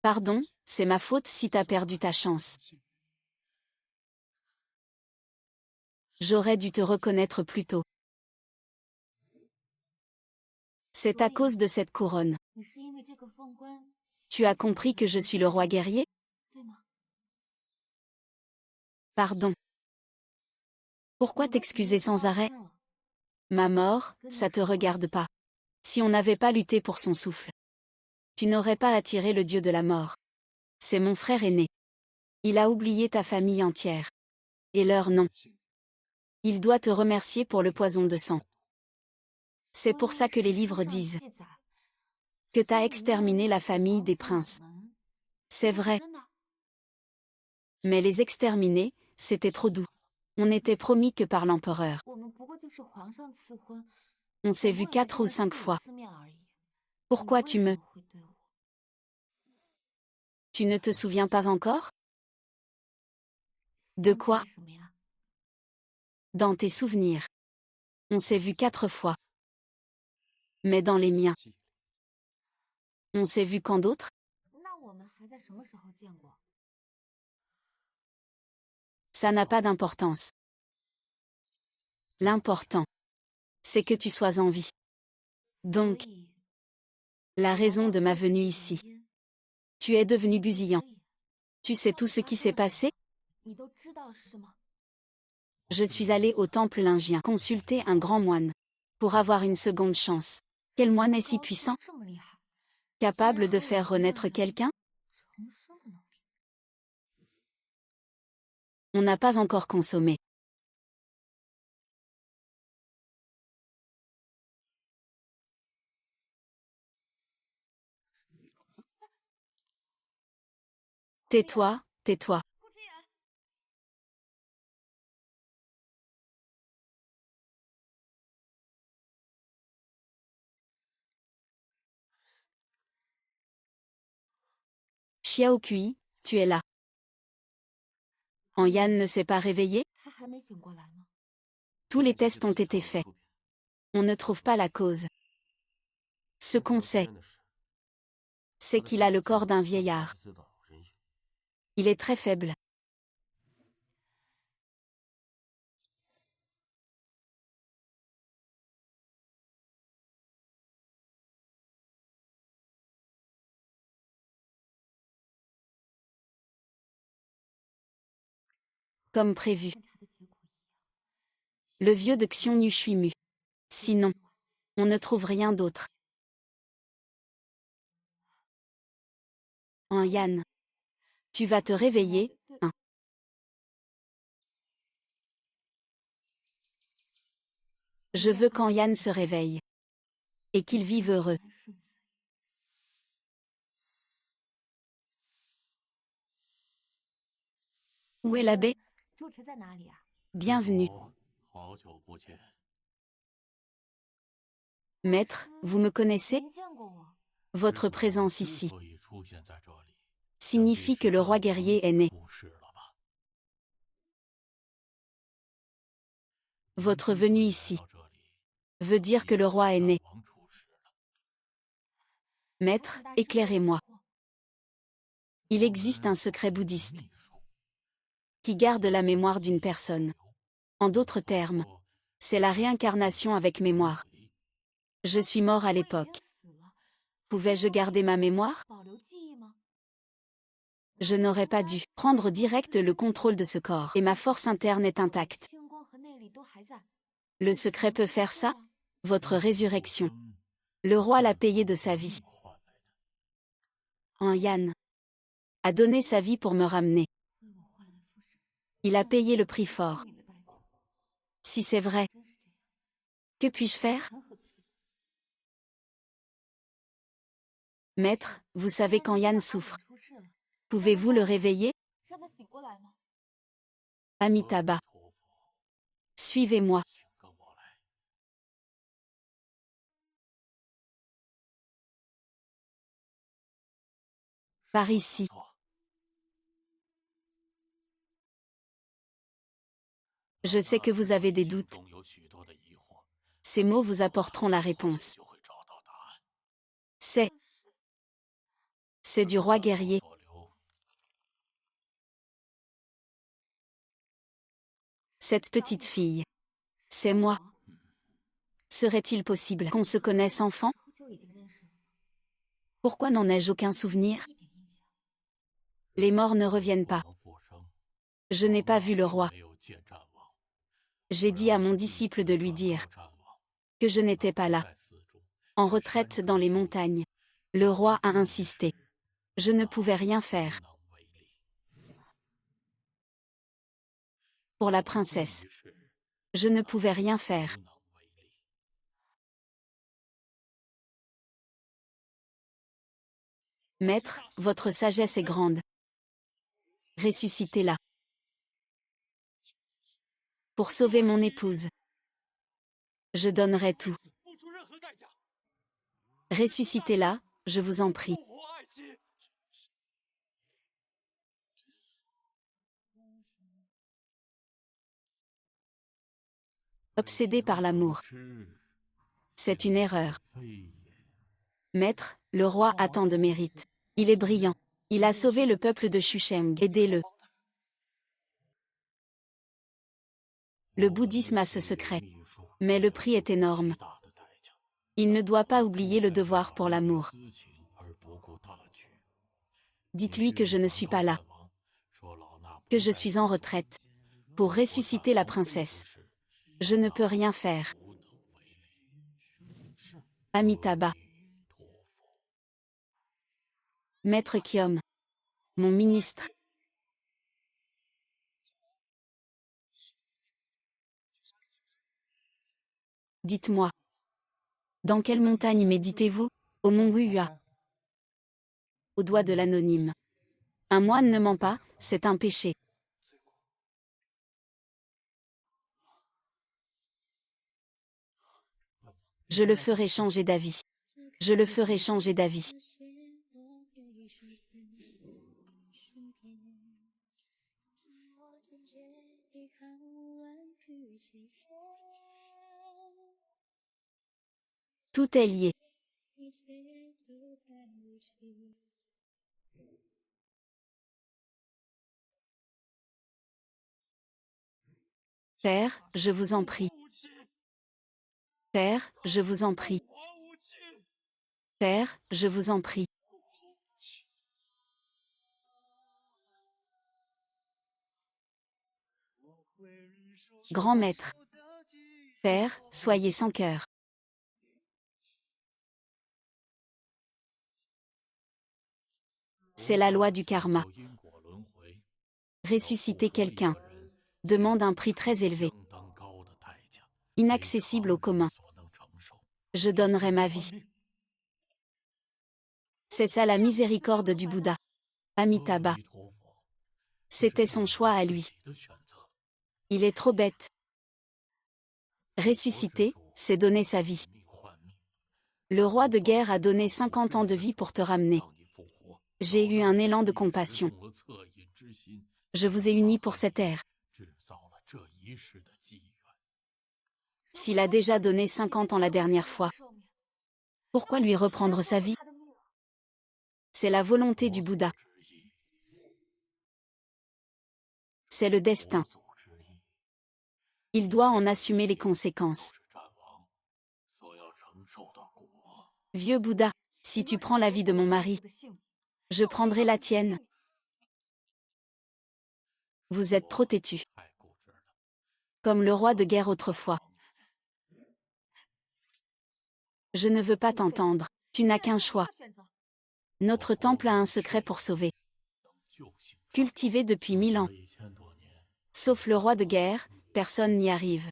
Pardon, c'est ma faute si t'as perdu ta chance. J'aurais dû te reconnaître plus tôt. C'est à cause de cette couronne. Tu as compris que je suis le roi guerrier? Pardon. Pourquoi t'excuser sans arrêt? Ma mort, ça te regarde pas. Si on n'avait pas lutté pour son souffle, tu n'aurais pas attiré le dieu de la mort. C'est mon frère aîné. Il a oublié ta famille entière. Et leur nom. Il doit te remercier pour le poison de sang. C'est pour ça que les livres disent que t'as exterminé la famille des princes. C'est vrai. Mais les exterminer, c'était trop doux. On n'était promis que par l'empereur. On s'est vu 4 ou 5 fois. Pourquoi tu ne te souviens pas encore? De quoi? Dans tes souvenirs. On s'est vu 4 fois. Mais dans les miens. On s'est vu quand d'autres? Ça n'a pas d'importance. L'important, c'est que tu sois en vie. Donc, la raison de ma venue ici. Tu es devenu busillant. Tu sais tout ce qui s'est passé? Je suis allé au temple lingien consulter un grand moine. Pour avoir une seconde chance. Quel moine est si puissant? Capable de faire renaître quelqu'un? On n'a pas encore consommé. Tais-toi, tais-toi. Xiao Kui, tu es là. Yan ne s'est pas réveillé? Tous les tests ont été faits. On ne trouve pas la cause. Ce qu'on sait, c'est qu'il a le corps d'un vieillard. Il est très faible. Comme prévu. Le vieux de Xiongnu Shuimu. Sinon, on ne trouve rien d'autre. Yan. Tu vas te réveiller, hein. Je veux Yan se réveille. Et qu'il vive heureux. Où est l'abbé? Bienvenue. Maître, vous me connaissez? Votre présence ici signifie que le roi guerrier est né. Votre venue ici veut dire que le roi est né. Maître, éclairez-moi. Il existe un secret bouddhiste qui garde la mémoire d'une personne. En d'autres termes, c'est la réincarnation avec mémoire. Je suis mort à l'époque. Pouvais-je garder ma mémoire? Je n'aurais pas dû prendre direct le contrôle de ce corps et ma force interne est intacte. Le secret peut faire ça? Votre résurrection. Le roi l'a payé de sa vie. Yan a donné sa vie pour me ramener. Il a payé le prix fort. Si c'est vrai, que puis-je faire? Maître, vous savez quand Yan souffre. Pouvez-vous le réveiller? Amitabha. Suivez-moi. Par ici. Je sais que vous avez des doutes. Ces mots vous apporteront la réponse. C'est du roi guerrier. Cette petite fille. C'est moi. Serait-il possible qu'on se connaisse enfant? Pourquoi n'en ai-je aucun souvenir? Les morts ne reviennent pas. Je n'ai pas vu le roi. J'ai dit à mon disciple de lui dire que je n'étais pas là. En retraite dans les montagnes. Le roi a insisté. Je ne pouvais rien faire. Pour la princesse. Je ne pouvais rien faire. Maître, votre sagesse est grande. Ressuscitez-la. Pour sauver mon épouse. Je donnerai tout. Ressuscitez-la, je vous en prie. Obsédé par l'amour. C'est une erreur. Maître, le roi a tant de mérite. Il est brillant. Il a sauvé le peuple de Shusheng. Aidez-le. Le bouddhisme a ce secret. Mais le prix est énorme. Il ne doit pas oublier le devoir pour l'amour. Dites-lui que je ne suis pas là. Que je suis en retraite. Pour ressusciter la princesse. Je ne peux rien faire. Amitabha. Maître Kyom. Mon ministre. Dites-moi. Dans quelle montagne méditez-vous? Au mont Huya. Au doigt de l'anonyme. Un moine ne ment pas, c'est un péché. Je le ferai changer d'avis. Je le ferai changer d'avis. Tout est lié. Père, je vous en prie. Père, je vous en prie. Père, je vous en prie. Grand maître. Père, soyez sans cœur. C'est la loi du karma. Ressusciter quelqu'un demande un prix très élevé. Inaccessible au commun. Je donnerai ma vie. C'est ça la miséricorde du Bouddha. Amitabha. C'était son choix à lui. Il est trop bête. Ressusciter, c'est donner sa vie. Le roi de guerre a donné 50 ans de vie pour te ramener. J'ai eu un élan de compassion. Je vous ai unis pour cette ère. S'il a déjà donné 50 ans la dernière fois, pourquoi lui reprendre sa vie? C'est la volonté du Bouddha. C'est le destin. Il doit en assumer les conséquences. Vieux Bouddha, si tu prends la vie de mon mari, je prendrai la tienne. Vous êtes trop têtu. Comme le roi de guerre autrefois. Je ne veux pas t'entendre. Tu n'as qu'un choix. Notre temple a un secret pour sauver. Cultivé depuis 1000 ans. Sauf le roi de guerre, personne n'y arrive.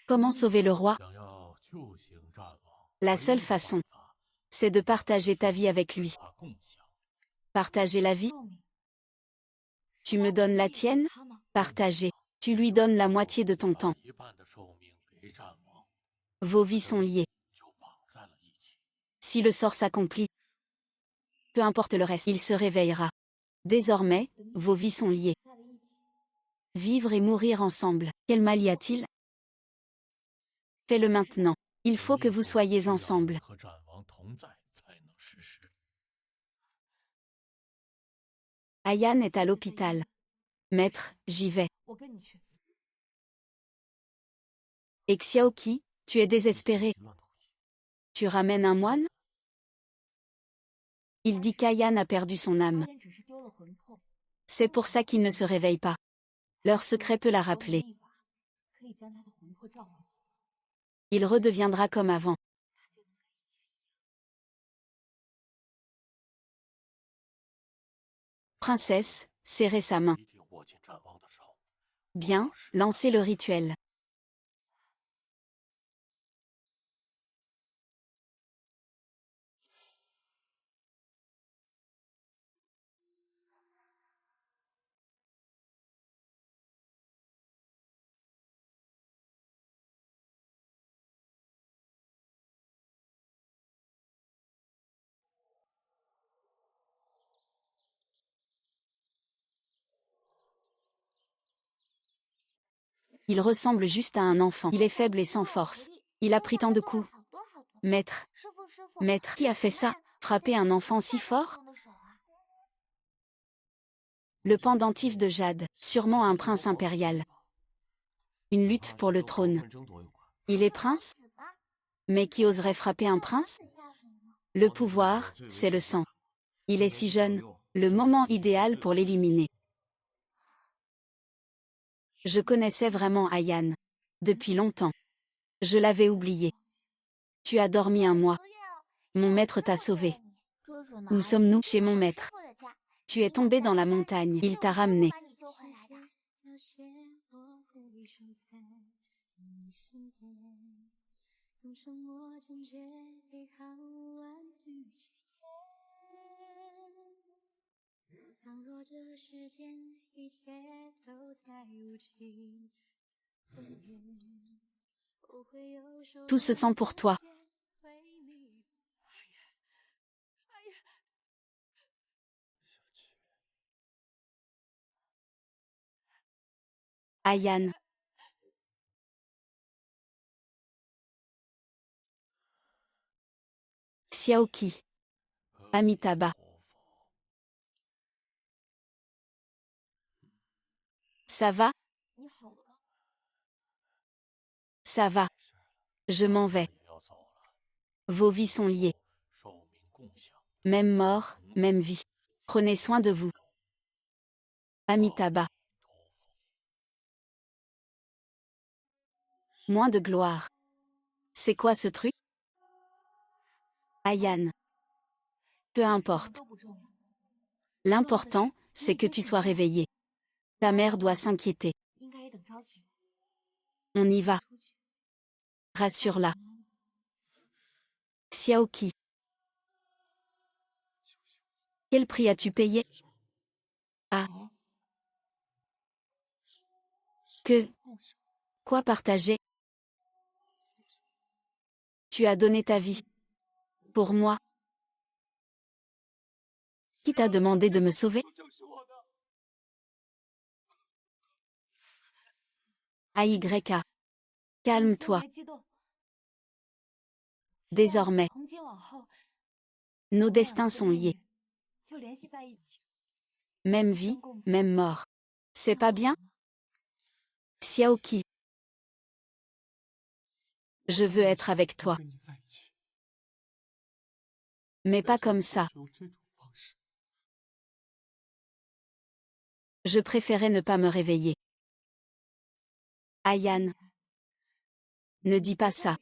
Comment sauver le roi? La seule façon, c'est de partager ta vie avec lui. Partager la vie? Tu me donnes la tienne? Partager. Tu lui donnes la moitié de ton temps. Vos vies sont liées. Si le sort s'accomplit, peu importe le reste, il se réveillera. Désormais, vos vies sont liées. Vivre et mourir ensemble. Quel mal y a-t-il? Fais-le maintenant. Il faut que vous soyez ensemble. Ayan est à l'hôpital. Maître, j'y vais. Et Xiaoqi, tu es désespéré. Tu ramènes un moine? Il dit qu'Ayan a perdu son âme. C'est pour ça qu'il ne se réveille pas. Leur secret peut la rappeler. Il redeviendra comme avant. Princesse, serrez sa main. Bien, lancez le rituel. Il ressemble juste à un enfant. Il est faible et sans force. Il a pris tant de coups. Maître, maître, qui a fait ça? Frapper un enfant si fort? Le pendentif de jade, sûrement un prince impérial. Une lutte pour le trône. Il est prince? Mais qui oserait frapper un prince? Le pouvoir, c'est le sang. Il est si jeune, le moment idéal pour l'éliminer. Je connaissais vraiment Ayan. Depuis longtemps. Je l'avais oublié. Tu as dormi un mois. Mon maître t'a sauvé. Où sommes-nous? Chez mon maître. Tu es tombé dans la montagne. Il t'a ramené. Tout se sent pour toi. Ayan. Xiaoqi. Amitabha. Ça va? Ça va. Je m'en vais. Vos vies sont liées. Même mort, même vie. Prenez soin de vous. Amitabha. Moins de gloire. C'est quoi ce truc? Ayan. Peu importe. L'important, c'est que tu sois réveillé. Ta mère doit s'inquiéter. On y va. Rassure-la. Xiaoqi. Quel prix as-tu payé? Ah. Que? Quoi partager? Tu as donné ta vie. Pour moi. Qui t'a demandé de me sauver? AYK. Calme-toi. Désormais, nos destins sont liés. Même vie, même mort. C'est pas bien? Xiaoqi. Je veux être avec toi. Mais pas comme ça. Je préférais ne pas me réveiller. Ayan. Ne dis pas ça.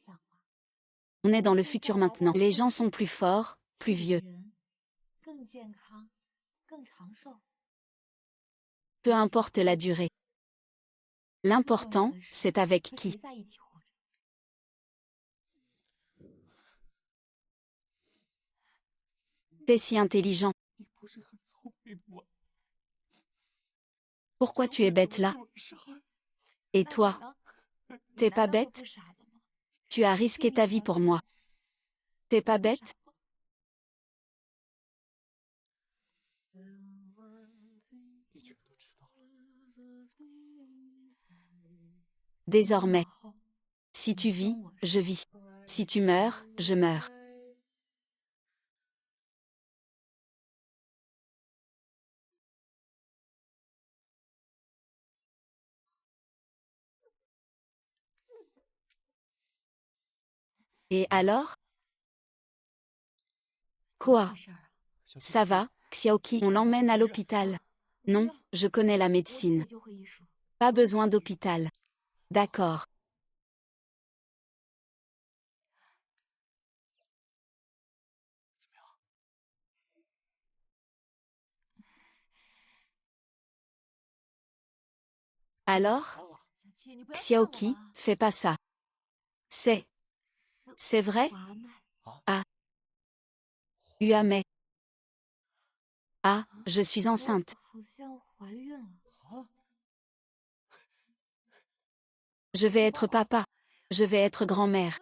On est dans le futur maintenant. Les gens sont plus forts, plus vieux. Peu importe la durée. L'important, c'est avec qui. T'es si intelligent. Pourquoi tu es bête là? Et toi? T'es pas bête? Tu as risqué ta vie pour moi. T'es pas bête? Désormais. Si tu vis, je vis. Si tu meurs, je meurs. Et alors? Quoi? Ça va, Xiaoqi, on l'emmène à l'hôpital. Non, je connais la médecine. Pas besoin d'hôpital. D'accord. Alors? Xiaoqi, fais pas ça. C'est vrai? Ah. Uame. Ah, je suis enceinte. Je vais être papa. Je vais être grand-mère.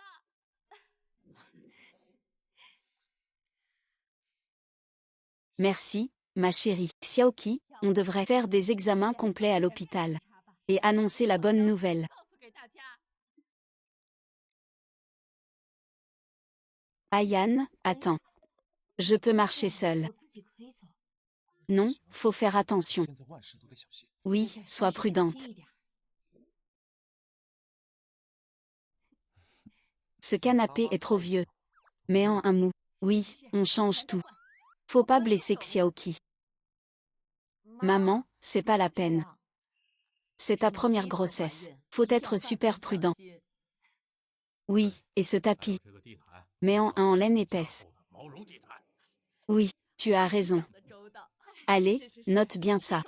Merci, ma chérie. Xiaoqi, on devrait faire des examens complets à l'hôpital. et annoncer la bonne nouvelle. Ayane, attends. Je peux marcher seule. Non, faut faire attention. Oui, sois prudente. Ce canapé est trop vieux. Mais en un mot, oui, on change tout. Faut pas blesser Xiaoqi. Maman, c'est pas la peine. C'est ta première grossesse. Faut être super prudent. Oui, et ce tapis. Mais en laine épaisse. Oui, tu as raison. Allez, note bien ça.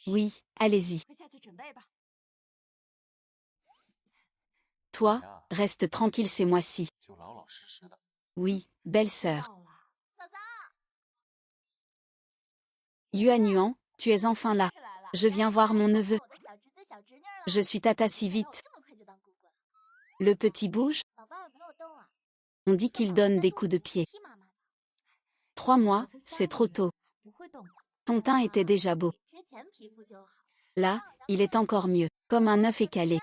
Oui, allez-y. Toi, reste tranquille ces mois-ci. Oui, belle-sœur. Yuan Yuan, tu es enfin là. Je viens voir mon neveu. Je suis Tata si vite. Le petit bouge? On dit qu'il donne des coups de pied. 3 mois, c'est trop tôt. Ton teint était déjà beau. Là, il est encore mieux, comme un œuf écalé.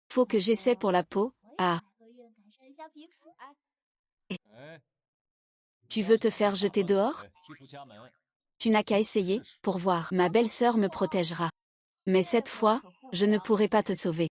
Faut que j'essaie pour la peau. Ah. Tu veux te faire jeter dehors? Tu n'as qu'à essayer, pour voir. Ma belle-sœur me protégera. Mais cette fois, je ne pourrai pas te sauver.